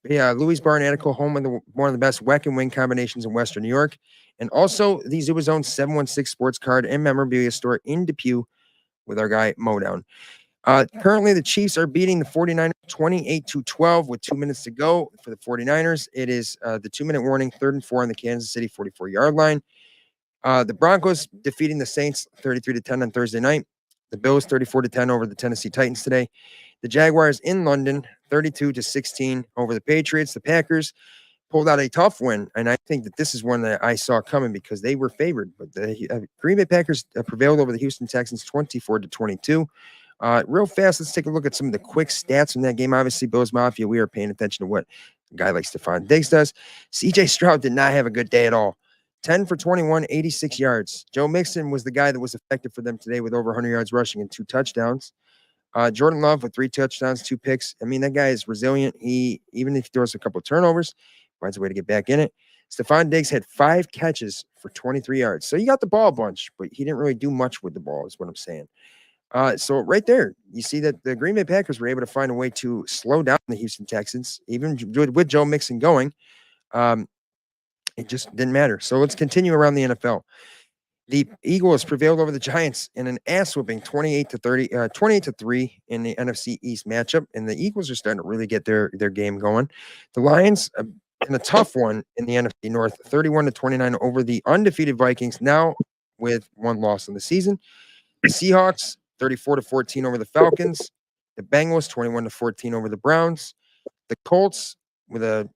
Louie's Bar and Attica, home of one of the best weck and wing combinations in Western New York. And also the Zubaz Zone 716 sports card and memorabilia store in Depew with our guy Modown. Currently, the Chiefs are beating the 49ers 28-12 with 2 minutes to go for the 49ers. It is the 2-minute warning, 3rd and 4 on the Kansas City 44-yard line. The Broncos defeating the Saints 33-10 on Thursday night. The Bills 34-10 over the Tennessee Titans today. The Jaguars in London 32-16 over the Patriots. The Packers pulled out a tough win, and I think that this is one that I saw coming because they were favored. But the Green Bay Packers prevailed over the Houston Texans 24-22. Real fast, let's take a look at some of the quick stats from that game. Obviously, Bills Mafia, we are paying attention to what a guy like Stephon Diggs does. C.J. Stroud did not have a good day at all. 10 for 21, 86 yards. Joe Mixon was the guy that was effective for them today with over 100 yards rushing and 2 touchdowns. Jordan Love with 3 touchdowns, 2 picks. I mean, that guy is resilient. Even if he throws a couple of turnovers, finds a way to get back in it. Stephon Diggs had 5 catches for 23 yards. So he got the ball a bunch, but he didn't really do much with the ball is what I'm saying. So right there, you see that the Green Bay Packers were able to find a way to slow down the Houston Texans, even with Joe Mixon going. It just didn't matter. So let's continue around the NFL. The Eagles prevailed over the Giants in an ass whooping 28-3 in the NFC East matchup. And the Eagles are starting to really get their game going. The Lions in a tough one in the NFC North, 31-29 over the undefeated Vikings, now with 1 loss in the season. The Seahawks 34-14 over the Falcons. The Bengals 21-14 over the Browns. The Colts with a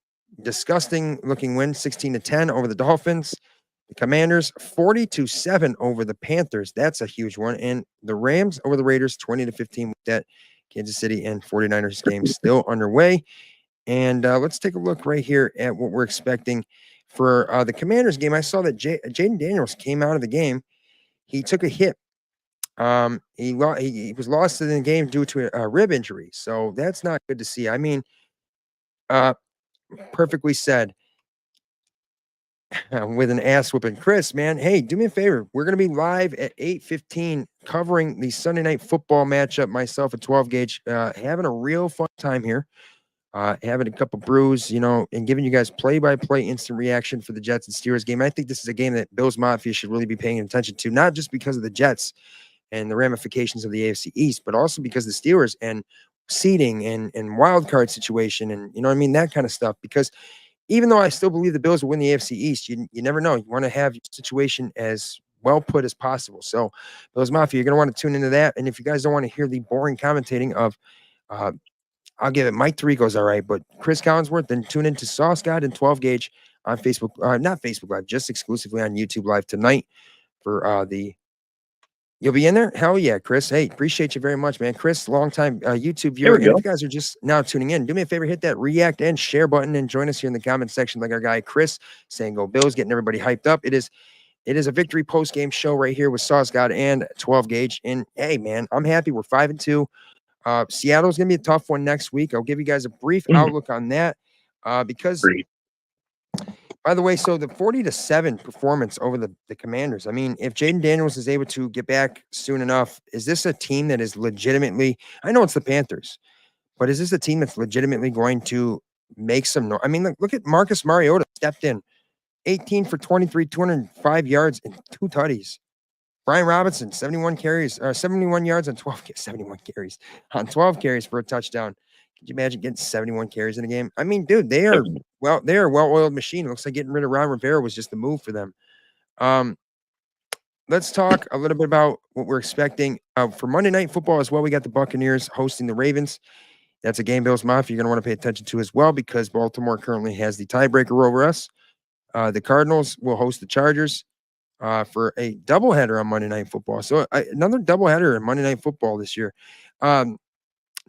disgusting looking win, 16-10 over the Dolphins. The Commanders 40-7 over the Panthers. That's a huge one. And the Rams over the Raiders 20-15 with that Kansas City and 49ers game still underway. And let's take a look right here at what we're expecting for the Commanders game. I saw that Jaden Daniels came out of the game. He took a hit. He was lost in the game due to a rib injury. So that's not good to see. I mean, perfectly said. With an ass whooping. Chris, man, hey, do me a favor. We're going to be live at 8:15 covering the Sunday night football matchup, myself at 12 gauge, having a real fun time here. having a couple brews, and giving you guys play-by-play instant reaction for the Jets and Steelers game. I think this is a game that Bills Mafia should really be paying attention to, not just because of the Jets and the ramifications of the AFC East, but also because the Steelers and seeding and wild card situation and that kind of stuff. Because even though I still believe the Bills will win the AFC East, you never know. You want to have your situation as well put as possible. So, Bills Mafia, you're going to want to tune into that. And if you guys don't want to hear the boring commentating of, I'll give it Mike Tirico's all right, but Chris Collinsworth, then tune into Sauce God and 12 Gauge on Facebook, not Facebook Live, just exclusively on YouTube Live tonight for the. You'll be in there? Hell yeah, Chris. Hey, appreciate you very much, man. Chris, longtime YouTube viewer. And if you guys are just now tuning in, do me a favor, hit that react and share button and join us here in the comment section like our guy Chris saying go Bills, getting everybody hyped up. It is a victory post-game show right here with Sauce God and 12 Gauge. And hey, man, I'm happy. We're 5-2. Seattle's going to be a tough one next week. I'll give you guys a brief outlook on that because by the way, so the 40-7 performance over the Commanders. I mean, if Jaden Daniels is able to get back soon enough, is this a team that is legitimately, I know it's the Panthers, but is this a team that's legitimately going to make some noise? I mean, look at Marcus Mariota stepped in 18 for 23, 205 yards and 2 tutties. Brian Robinson, 71 carries, or 71 yards on 71 carries on 12 carries for a touchdown. Could you imagine getting 71 carries in a game? I mean, dude, they are a well-oiled machine. It looks like getting rid of Ron Rivera was just the move for them. Let's talk a little bit about what we're expecting for Monday Night Football as well. We got the Buccaneers hosting the Ravens. That's a game Bills Mafia you're going to want to pay attention to as well because Baltimore currently has the tiebreaker over us. The Cardinals will host the Chargers for a doubleheader on Monday Night Football. So another doubleheader in Monday Night Football this year.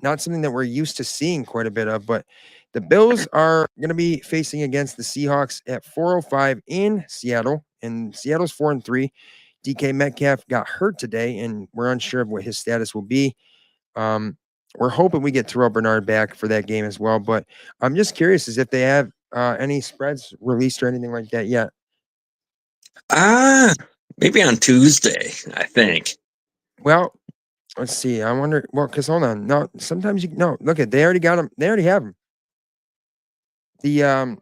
Not something that we're used to seeing quite a bit of, but the Bills are going to be facing against the Seahawks at 4:05 in Seattle, and Seattle's 4-3. DK Metcalf got hurt today, and we're unsure of what his status will be. We're hoping we get Terrell Bernard back for that game as well, but I'm just curious as if they have any spreads released or anything like that yet. Maybe on Tuesday, I think. Well, let's see. I wonder. Well, because hold on. No, sometimes look at they already got them. They already have them. The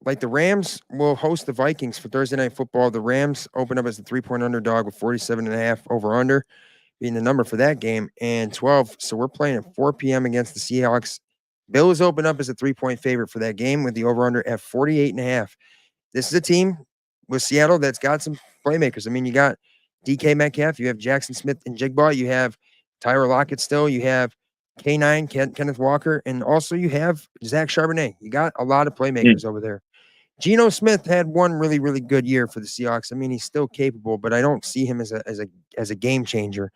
like the Rams will host the Vikings for Thursday Night Football. The Rams open up as a 3-point underdog with 47.5 over under being the number for that game and 12. So we're playing at 4 p.m. against the Seahawks. Bills open up as a 3-point favorite for that game with the over under at 48.5. This is a team with Seattle that's got some playmakers. I mean, you got DK Metcalf, you have Jackson Smith and Jigba, you have Tyler Lockett still, you have K9, Kenneth Walker, and also you have Zach Charbonnet. You got a lot of playmakers over there. Geno Smith had one really, really good year for the Seahawks. I mean, he's still capable, but I don't see him as a game changer.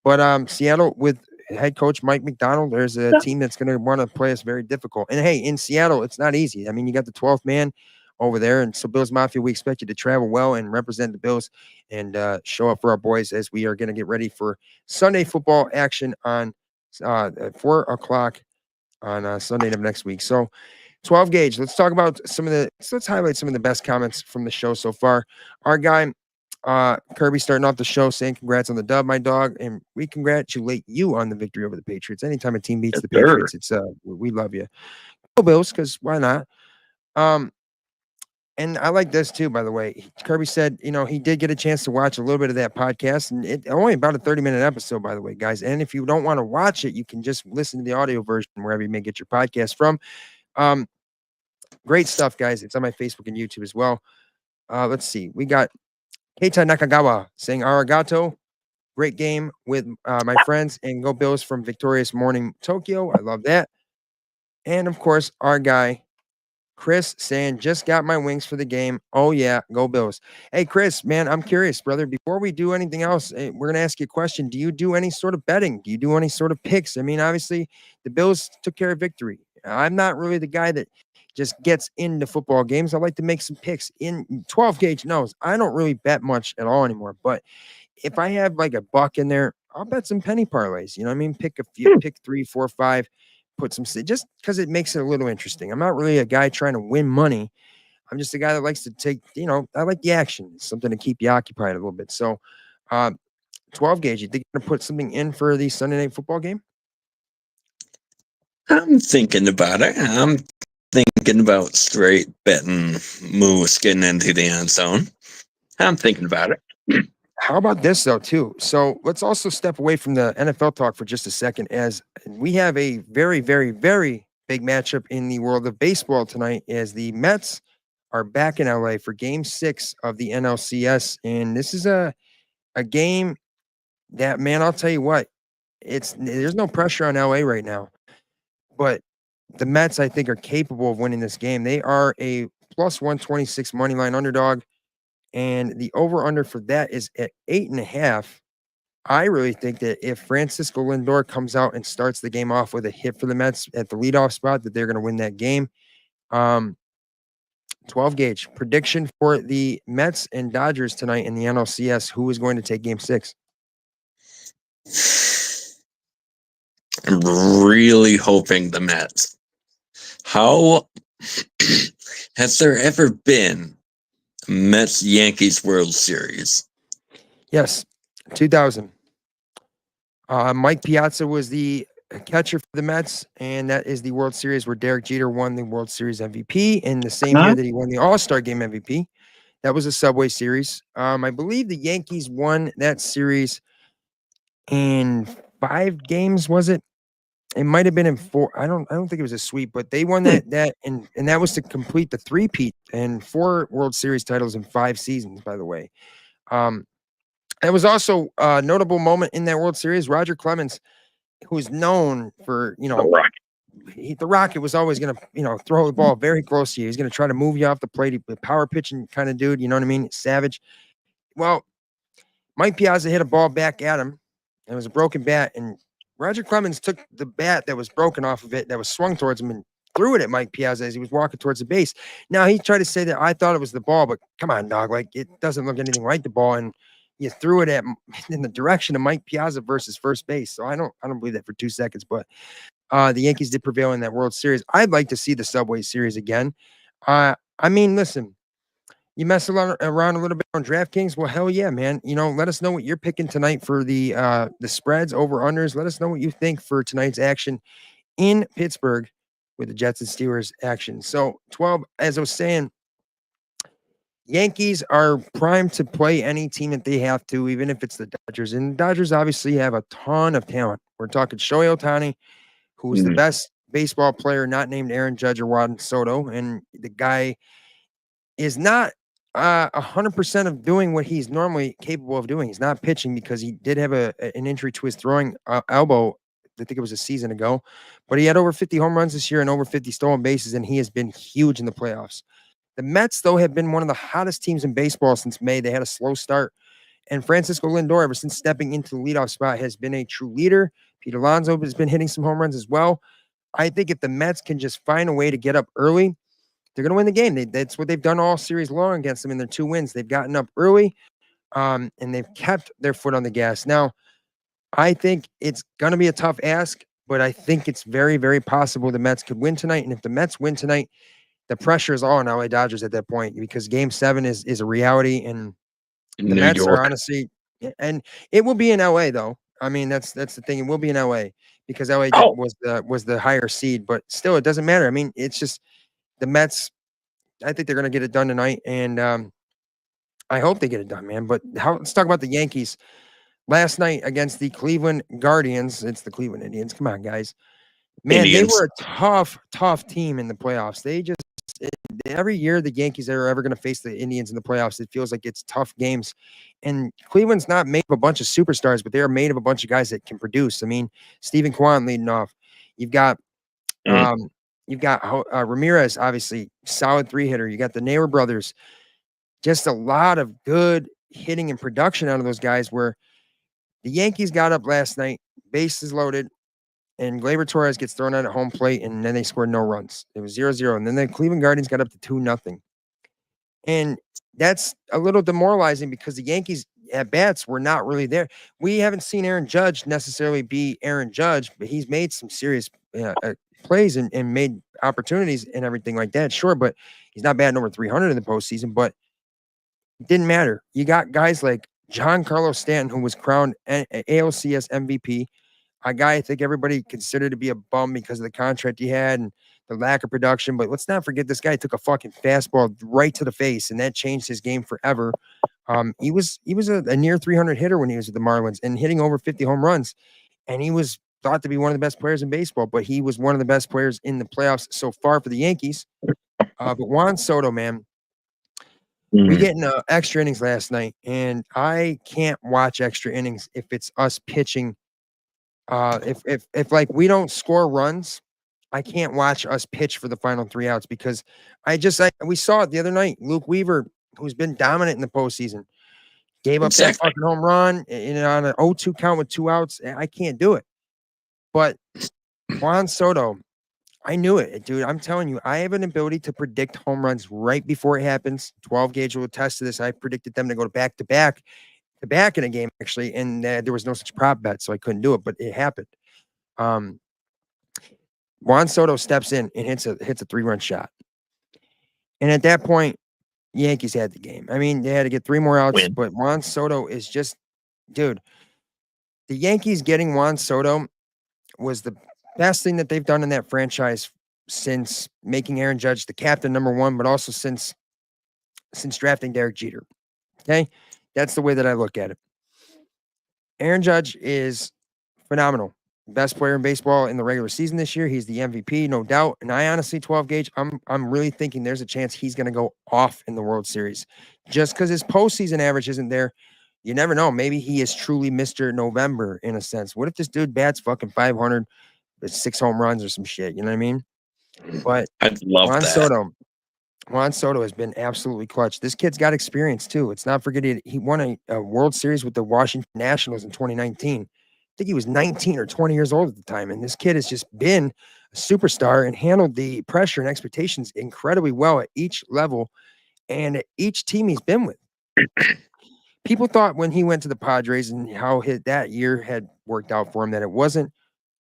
But Seattle with head coach Mike McDonald, there's a team that's going to want to play us very difficult. And hey, in Seattle, it's not easy. I mean, you got the 12th man over there. And so Bills Mafia, we expect you to travel well and represent the Bills and show up for our boys as we are going to get ready for Sunday football action on at 4 o'clock on Sunday of next week. So 12 Gauge, let's talk about let's highlight some of the best comments from the show so far. Our guy, Kirby, starting off the show saying congrats on the dub, my dog, and we congratulate you on the victory over the Patriots. Anytime a team beats the Patriots, it's we love you. Go Bills, because why not? And I like this too, by the way. Kirby said, he did get a chance to watch a little bit of that podcast, and it only about a 30-minute episode, by the way, guys. And if you don't want to watch it, you can just listen to the audio version wherever you may get your podcast from. Great stuff, guys. It's on my Facebook and YouTube as well. Let's see. We got Keita Nakagawa saying arigato. Great game with my friends, and go Bills from victorious morning Tokyo. I love that. And of course, our guy Chris saying, just got my wings for the game. Oh, yeah, go Bills. Hey, Chris, man, I'm curious, brother. Before we do anything else, we're going to ask you a question. Do you do any sort of betting? Do you do any sort of picks? I mean, obviously, the Bills took care of victory. I'm not really the guy that just gets into football games. I like to make some picks. In 12 Gauge knows I don't really bet much at all anymore. But if I have like a buck in there, I'll bet some penny parlays. You know what I mean? Pick a few, pick 3, 4, 5. Put some, just because it makes it a little interesting. I'm not really a guy trying to win money. I'm just a guy that likes to take, I like the action. It's something to keep you occupied a little bit. So 12 Gauge, you think you're going to put something in for the Sunday Night Football game? I'm thinking about it. I'm thinking about straight betting Moose getting into the end zone. I'm thinking about it. How about this though, too? So let's also step away from the NFL talk for just a second, as we have a very, very, very big matchup in the world of baseball tonight, as the Mets are back in LA for Game 6 of the NLCS, and this is a game that, man, I'll tell you what, there's no pressure on LA right now, but the Mets, I think, are capable of winning this game. They are a plus 126 money line underdog, and the over under for that is at 8.5. I really think that if Francisco Lindor comes out and starts the game off with a hit for the Mets at the leadoff spot, that they're going to win that game. 12 gauge prediction for the Mets and Dodgers tonight in the NLCS. Who is going to take Game 6? I'm really hoping the Mets. How has there ever been a Mets Yankees World Series? Yes, 2000. Mike Piazza was the catcher for the Mets, and that is the World Series where Derek Jeter won the World Series MVP in the same year that he won the All-Star Game MVP. That was a Subway Series. I believe the Yankees won that series in 5 games, was it? It might have been in 4. I don't think it was a sweep, but they won that and that was to complete the three-peat and 4 World Series titles in 5 seasons, by the way. It was also a notable moment in that World Series. Roger Clemens, who is known for, the Rocket was always going to, throw the ball very close to you. He's going to try to move you off the plate. He's a power pitching kind of dude. You know what I mean? Savage. Well, Mike Piazza hit a ball back at him. It was a broken bat. And Roger Clemens took the bat that was broken off of it, that was swung towards him, and threw it at Mike Piazza as he was walking towards the base. Now, he tried to say that I thought it was the ball, but come on, dog. Like, it doesn't look anything like the ball. And you threw it in the direction of Mike Piazza versus first base. So I don't believe that for 2 seconds, but the Yankees did prevail in that World Series. I'd like to see the Subway Series again. I mean, listen, you mess around a little bit on DraftKings. Well, hell yeah, man. Let us know what you're picking tonight for the spreads, over unders. Let us know what you think for tonight's action in Pittsburgh with the Jets and Steelers action. So 12, as I was saying, Yankees are primed to play any team that they have to, even if it's the Dodgers. And the Dodgers obviously have a ton of talent. We're talking Shohei Ohtani, who's the best baseball player not named Aaron Judge or Juan Soto. And the guy is not 100% of doing what he's normally capable of doing. He's not pitching because he did have an injury to his throwing elbow. I think it was a season ago. But he had over 50 home runs this year and over 50 stolen bases, and he has been huge in the playoffs. The Mets, though, have been one of the hottest teams in baseball since May. They had a slow start. And Francisco Lindor, ever since stepping into the leadoff spot, has been a true leader. Pete Alonso has been hitting some home runs as well. I think if the Mets can just find a way to get up early, they're going to win the game. That's what they've done all series long against them in their 2 wins. They've gotten up early, and they've kept their foot on the gas. Now, I think it's going to be a tough ask, but I think it's very, very possible the Mets could win tonight. And if the Mets win tonight, the pressure is all on LA Dodgers at that point, because Game 7 is a reality, and the Mets are honestly, and it will be in LA though. I mean, that's the thing. It will be in LA because LA was the higher seed, but still, it doesn't matter. I mean, it's just the Mets. I think they're going to get it done tonight, and I hope they get it done, man. But let's talk about the Yankees last night against the Cleveland Guardians. It's the Cleveland Indians. Come on, guys. Man, Indians. They were a tough team in the playoffs. Every year the Yankees are ever going to face the Indians in the playoffs, it feels like it's tough games. And Cleveland's not made of a bunch of superstars, but they are made of a bunch of guys that can produce. I mean, Stephen Kwan leading off. You've got Ramirez, obviously solid 3-hitter. You got the Naylor brothers. Just a lot of good hitting and production out of those guys, where the Yankees got up last night, bases loaded, and Gleyber Torres gets thrown out at home plate, and then they scored no runs. It was 0-0. And then the Cleveland Guardians got up to 2-0. And that's a little demoralizing because the Yankees at bats were not really there. We haven't seen Aaron Judge necessarily be Aaron Judge, but he's made some serious plays and made opportunities and everything like that. Sure, but he's not batting over 300 in the postseason, but it didn't matter. You got guys like Giancarlo Stanton, who was crowned ALCS MVP. a guy I think everybody considered to be a bum because of the contract he had and the lack of production. But let's not forget this guy took a fucking fastball right to the face, and that changed his game forever. He was a near 300 hitter when he was with the Marlins and hitting over 50 home runs, and he was thought to be one of the best players in baseball. But he was one of the best players in the playoffs so far for the Yankees. But Juan Soto, man, we getting extra innings last night, and I can't watch extra innings if it's us pitching. If like we don't score runs, I can't watch us pitch for the final 3 outs because we saw it the other night. Luke Weaver, who's been dominant in the postseason, gave up that fucking home run on an 0-2 count with 2 outs. I can't do it. But Juan Soto, I knew it, dude. I'm telling you, I have an ability to predict home runs right before it happens. 12 gauge will attest to this. I predicted them to go back to back in a game, actually, and there was no such prop bet, so I couldn't do it, but it happened. Juan Soto steps in and hits a 3-run shot. And at that point, Yankees had the game. I mean, they had to get 3 more outs, but Juan Soto is just, dude, the Yankees getting Juan Soto was the best thing that they've done in that franchise since making Aaron Judge the captain #1, but also since drafting Derek Jeter. Okay? That's the way that I look at it. Aaron Judge is phenomenal. Best player in baseball in the regular season this year. He's the MVP, no doubt. And I honestly, 12 gauge, I'm really thinking there's a chance he's going to go off in the World Series. Just because his postseason average isn't there, you never know. Maybe he is truly Mr. November in a sense. What if this dude bats fucking 500 with 6 home runs or some shit? You know what I mean? But I'd love that. Juan Soto has been absolutely clutch. This kid's got experience too. Let's not forget he won a World Series with the Washington Nationals in 2019. I think he was 19 or 20 years old at the time. And this kid has just been a superstar and handled the pressure and expectations incredibly well at each level and at each team he's been with. People thought when he went to the Padres and how that year had worked out for him that it wasn't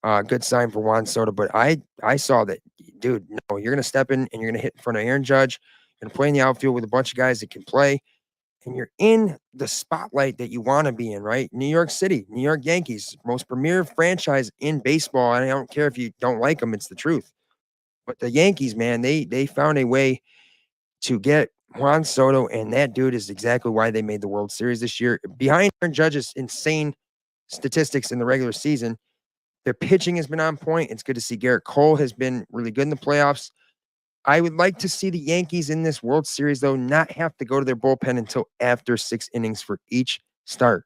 a good sign for Juan Soto. But I saw that, dude, no, you're going to step in and you're going to hit in front of Aaron Judge. You're going to play in the outfield with a bunch of guys that can play. And you're in the spotlight that you want to be in, right? New York City, New York Yankees, most premier franchise in baseball. And I don't care if you don't like them, it's the truth. But the Yankees, man, they found a way to get Juan Soto, and that dude is exactly why they made the World Series this year. Behind Aaron Judge's insane statistics in the regular season, their pitching has been on point. It's good to see Garrett Cole has been really good in the playoffs. I would like to see the Yankees in this World Series, though, not have to go to their bullpen until after 6 innings for each start.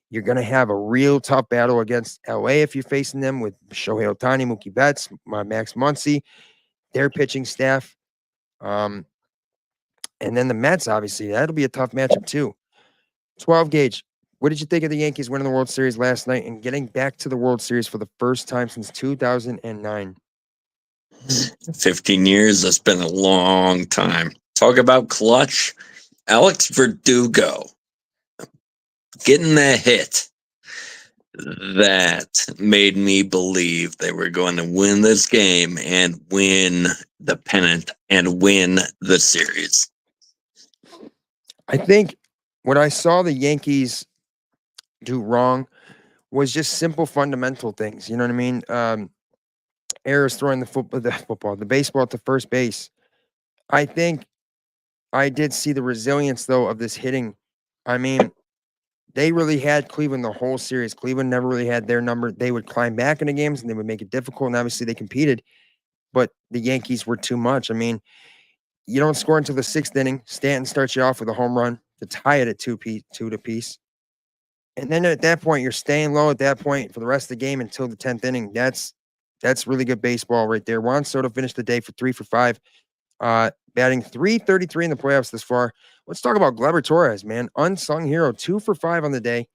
You're going to have a real tough battle against LA if you're facing them with Shohei Ohtani, Mookie Betts, Max Muncy, their pitching staff. And then the Mets, obviously, that'll be a tough matchup too. 12 gauge. What did you think of the Yankees winning the World Series last night and getting back to the World Series for the first time since 2009? 15 years, that's been a long time. Talk about clutch. Alex Verdugo getting that hit that made me believe they were going to win this game and win the pennant and win the series. I think what I saw the Yankees do wrong was just simple fundamental things. You know what I mean? Errors throwing the baseball to first base. I think I did see the resilience, though, of this hitting. I mean, they really had Cleveland the whole series. Cleveland never really had their number. They would climb back into games and they would make it difficult. And obviously they competed, but the Yankees were too much. I mean, you don't score until the 6th inning. Stanton starts you off with a home run to tie it at 2 apiece. And then at that point, you're staying low at that point for the rest of the game until the 10th inning. That's really good baseball right there. Juan Soto finished the day for 3 for 5, batting .333 in the playoffs this far. Let's talk about Gleyber Torres, man. Unsung hero, 2 for 5 on the day.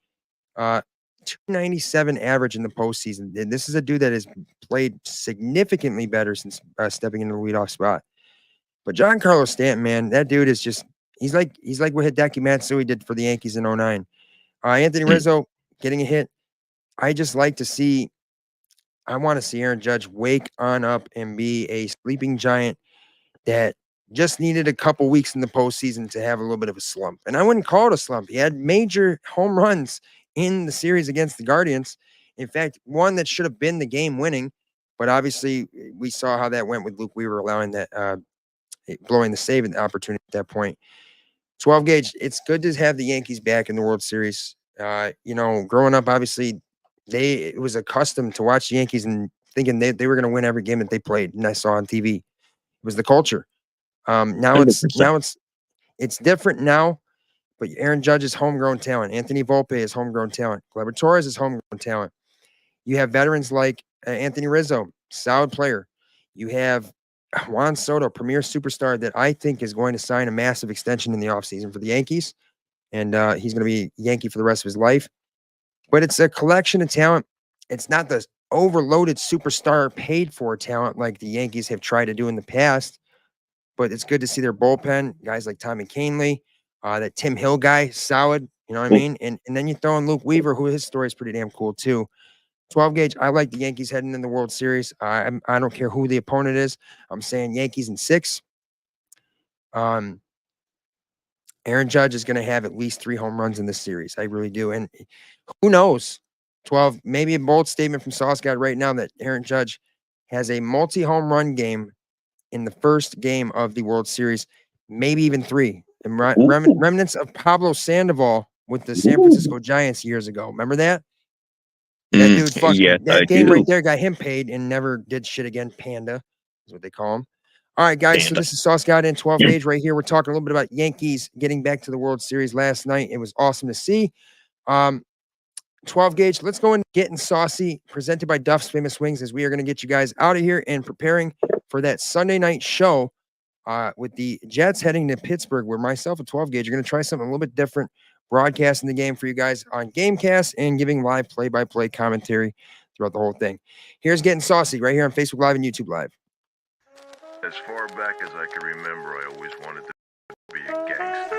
297 average in the postseason. And this is a dude that has played significantly better since stepping into the leadoff spot. But Giancarlo Stanton, man, that dude is just he's like what Hideki Matsui did for the Yankees in 2009. Anthony Rizzo getting a hit. I just like to see. I want to see Aaron Judge wake on up and be a sleeping giant that just needed a couple weeks in the postseason to have a little bit of a slump. And I wouldn't call it a slump. He had major home runs in the series against the Guardians, In fact, one that should have been the game winning, but obviously we saw how that went with Luke Weaver allowing that blowing the save opportunity at that point. 12 gauge. It's good to have the Yankees back in the World Series. Growing up, obviously, it was accustomed to watch the Yankees and thinking they were going to win every game that they played. And I saw on TV, it was the culture. Now 100%. it's different now. But Aaron Judge is homegrown talent. Anthony Volpe is homegrown talent. Gleyber Torres is homegrown talent. You have veterans like Anthony Rizzo, solid player. You have Juan Soto, premier superstar that I think is going to sign a massive extension in the offseason for the Yankees. And he's going to be Yankee for the rest of his life. But it's a collection of talent. It's not the overloaded superstar paid for talent like the Yankees have tried to do in the past. But it's good to see their bullpen, guys like Tommy Kahnle, that Tim Hill guy, solid. You know what I mean? And then you throw in Luke Weaver, who his story is pretty damn cool too. 12 gauge. I like the Yankees heading in the World Series. I don't care who the opponent is. I'm saying Yankees in 6. Aaron Judge is going to have at least 3 home runs in this series. I really do. And who knows? 12, maybe a bold statement from Sauce God right now that Aaron Judge has a multi-home run game in the first game of the World Series, maybe even 3. And remnants of Pablo Sandoval with the San Francisco Giants years ago. Remember that? That dude fucking yes, that I game do. right there got him paid and never did shit again. Panda is what they call him. All right, guys. Panda. So this is Sauce God in 12 gauge right here. We're talking a little bit about Yankees getting back to the World Series last night. It was awesome to see. 12 gauge. Let's go and getting saucy. Presented by Duff's Famous Wings, as we are going to get you guys out of here and preparing for that Sunday night show with the Jets heading to Pittsburgh, where myself at 12 gauge are going to try something a little bit different, broadcasting the game for you guys on Gamecast and giving live play-by-play commentary throughout the whole thing. Here's Getting Saucy right here on Facebook Live and YouTube Live. As far back as I can remember, I always wanted to be a gangster.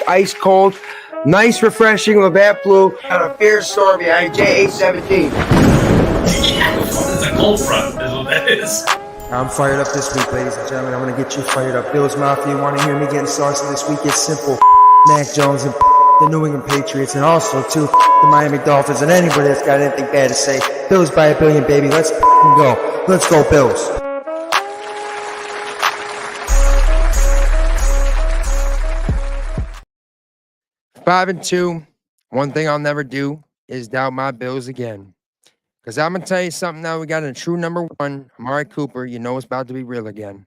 Ice cold, nice, refreshing Labatt Blue on a fierce storm behind J817. It's a cold front, is what that is. I'm fired up this week, ladies and gentlemen. I'm going to get you fired up. Bills Mafia, you want to hear me getting saucy this week? It's simple. Mac Jones and the New England Patriots, and also, too, the Miami Dolphins, and anybody that's got anything bad to say. Bills by a billion, baby. Let's go. Let's go, Bills. Five and 2. One thing I'll never do is doubt my Bills again. Because I'm going to tell you something now. We got a true number 1, Amari Cooper. You know it's about to be real again.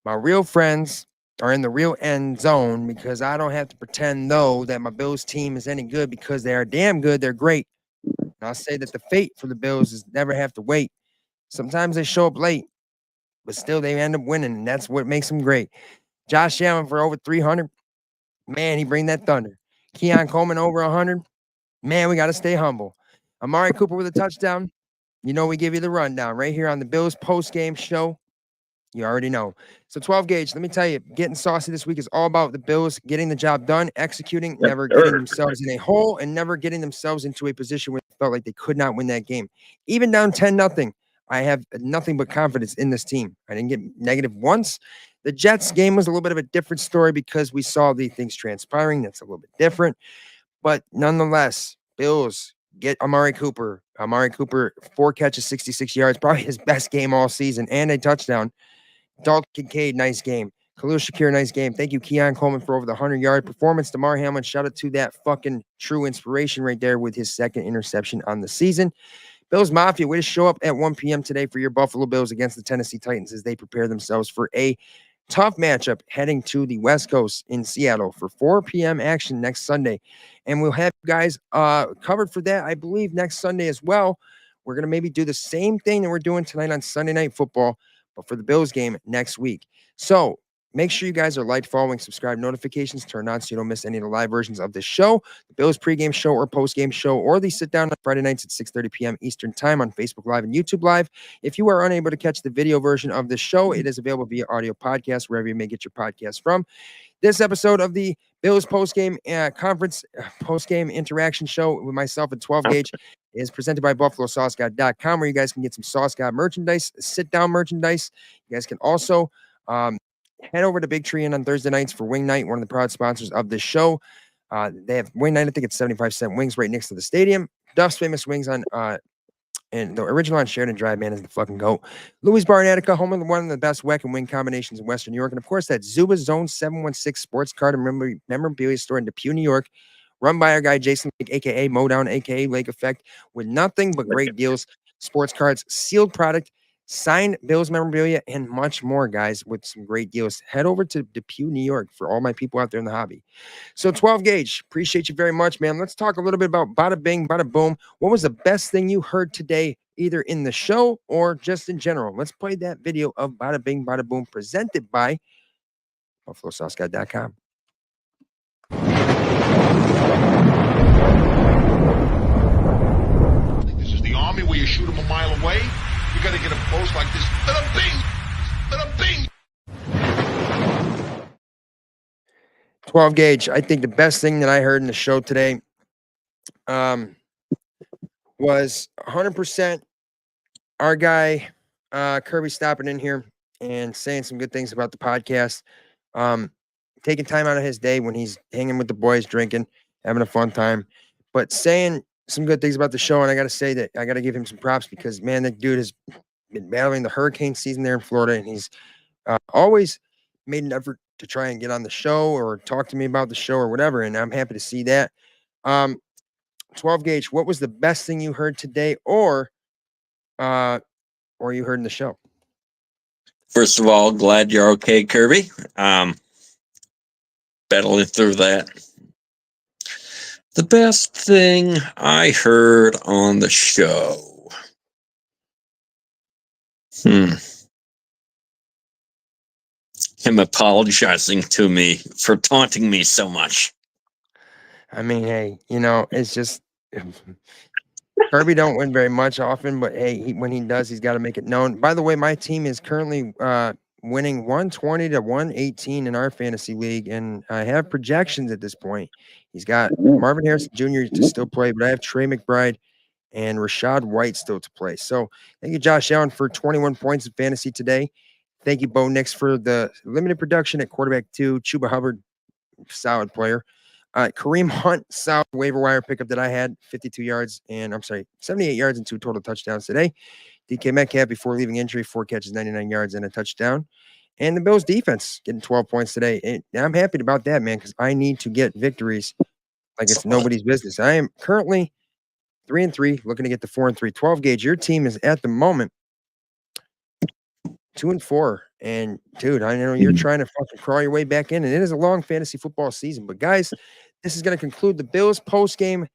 My real friends are in the real end zone because I don't have to pretend, though, that my Bills team is any good because they are damn good. They're great. And I'll say that the fate for the Bills is never have to wait. Sometimes they show up late, but still they end up winning, and that's what makes them great. Josh Allen for over 300. Man, he bring that thunder. Keon Coleman over 100. Man, we got to stay humble. Amari Cooper with a touchdown. You know we give you the rundown right here on the Bills post-game show. You already know. So 12 gauge, let me tell you, getting saucy this week is all about the Bills getting the job done, executing, never getting themselves in a hole, and never getting themselves into a position where they felt like they could not win that game. Even down 10-0, I have nothing but confidence in this team. I didn't get negative once. The Jets game was a little bit of a different story because we saw the things transpiring. That's a little bit different. But nonetheless, Bills get Amari Cooper. Amari Cooper, 4 catches, 66 yards, probably his best game all season, and a touchdown. Dalton Kincaid, nice game. Khalil Shakir, nice game. Thank you, Keon Coleman, for over the 100-yard performance. Damar Hamlin, shout out to that fucking true inspiration right there with his 2nd interception on the season. Bills Mafia, way to show up at 1 p.m. today for your Buffalo Bills against the Tennessee Titans as they prepare themselves for a tough matchup heading to the West Coast in Seattle for 4 p.m. action next Sunday. And we'll have you guys covered for that, I believe, next Sunday as well. We're going to maybe do the same thing that we're doing tonight on Sunday Night Football, but for the Bills game next week. So make sure you guys are like, following, subscribe, notifications turned on so you don't miss any of the live versions of this show, the Bills pregame show or postgame show, or the sit down on Friday nights at 6:30 p.m. Eastern time on Facebook Live and YouTube Live. If you are unable to catch the video version of this show, it is available via audio podcast, wherever you may get your podcast from. This episode of the Bills postgame conference, postgame interaction show with myself at 12 gauge is presented by BuffaloSauceGod.com, where you guys can get some Sauce God merchandise, sit-down merchandise. You guys can also head over to Big Tree Inn on Thursday nights for Wing Night, one of the proud sponsors of this show. They have Wing Night, I think it's 75-cent wings right next to the stadium. Duff's Famous Wings on and the original on Sheridan Drive, man, is the fucking GOAT. Louie's Bar in Attica, home of one of the best whack and wing combinations in Western New York. And of course, that Zubaz Zone 716 sports card and memorabilia store in Depew, New York, run by our guy Jason Lake, aka Modown, aka Lake Effect, with nothing but great deals, sports cards, sealed product, signed Bills memorabilia, and much more, guys, with some great deals. Head over to Depew, New York for all my people out there in the hobby. So 12 gauge, appreciate you very much, man. Let's talk a little bit about bada bing, bada boom. What was the best thing you heard today, either in the show or just in general? Let's play that video of bada bing, bada boom, presented by BuffaloSauceGuy.com. This is the Army where you shoot them a mile away. You got to get them close like this. Bada bing! Bada bing! 12 gauge. I think the best thing that I heard in the show today was 100% our guy Kirby stopping in here and saying some good things about the podcast. Taking time out of his day when he's hanging with the boys, drinking, having a fun time, but saying some good things about the show. And I got to say that I got to give him some props because, man, that dude has been battling the hurricane season there in Florida, and he's always made an effort to try and get on the show or talk to me about the show or whatever. And I'm happy to see that. 12 gauge, what was the best thing you heard today or you heard in the show? First of all, glad you're okay, Kirby. Battling through that. The best thing I heard on the show. Him apologizing to me for taunting me so much. I mean, hey, it's just Kirby don't win very much often, but hey, when he does, he's got to make it known. By the way, my team is currently winning 120 to 118 in our fantasy league, and I have projections at this point. He's got Marvin Harrison Jr. to still play, but I have Trey McBride and Rashad White still to play. So thank you, Josh Allen, for 21 points in fantasy today. Thank you, Bo Nix, for the limited production at quarterback 2. Chuba Hubbard, solid player. Kareem Hunt, solid waiver wire pickup that I had, 52 yards, and 78 yards and 2 total touchdowns today. DK Metcalf, before leaving injury, 4 catches, 99 yards, and a touchdown. And the Bills defense getting 12 points today. And I'm happy about that, man, because I need to get victories like it's nobody's business. I am currently 3-3, looking to get to 4-3. 12 gauge, your team is at the moment 2-4. And dude, I know you're trying to fucking crawl your way back in, and it is a long fantasy football season. But guys, this is going to conclude the Bills post-game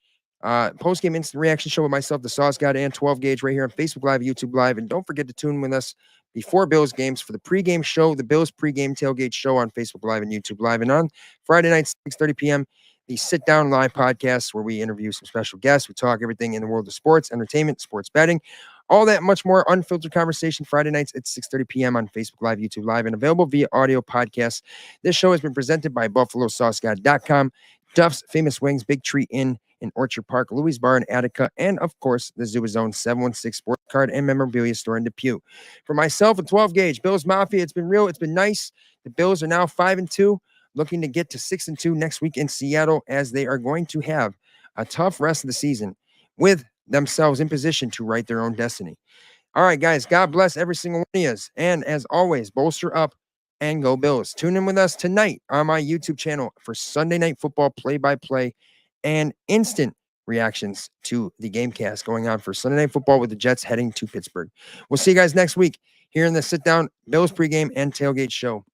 instant reaction show with myself, the Sauce God, and 12 gauge right here on Facebook Live, YouTube Live. And don't forget to tune with us before Bills games for the pregame show, the Bills pregame tailgate show on Facebook Live and YouTube Live. And on Friday nights, 6:30 p.m., the Sit Down Live podcast where we interview some special guests. We talk everything in the world of sports, entertainment, sports betting, all that much more unfiltered conversation Friday nights at 6:30 p.m. on Facebook Live, YouTube Live, and available via audio podcast. This show has been presented by BuffaloSauceGuy.com, Duff's Famous Wings, Big Tree Inn in Orchard Park, Louie's Bar in Attica, and of course, the Zubaz Zone 716 sports card and memorabilia store in Depew. For myself, a 12 gauge Bills Mafia, it's been real. It's been nice. The Bills are now 5-2, looking to get to 6-2 next week in Seattle, as they are going to have a tough rest of the season with themselves in position to write their own destiny. All right, guys, God bless every single one of you. And as always, bolster up and go Bills. Tune in with us tonight on my YouTube channel for Sunday Night Football play-by-play and instant reactions to the Gamecast going on for Sunday Night Football with the Jets heading to Pittsburgh. We'll see you guys next week here in the Sit Down Bills pregame and tailgate show.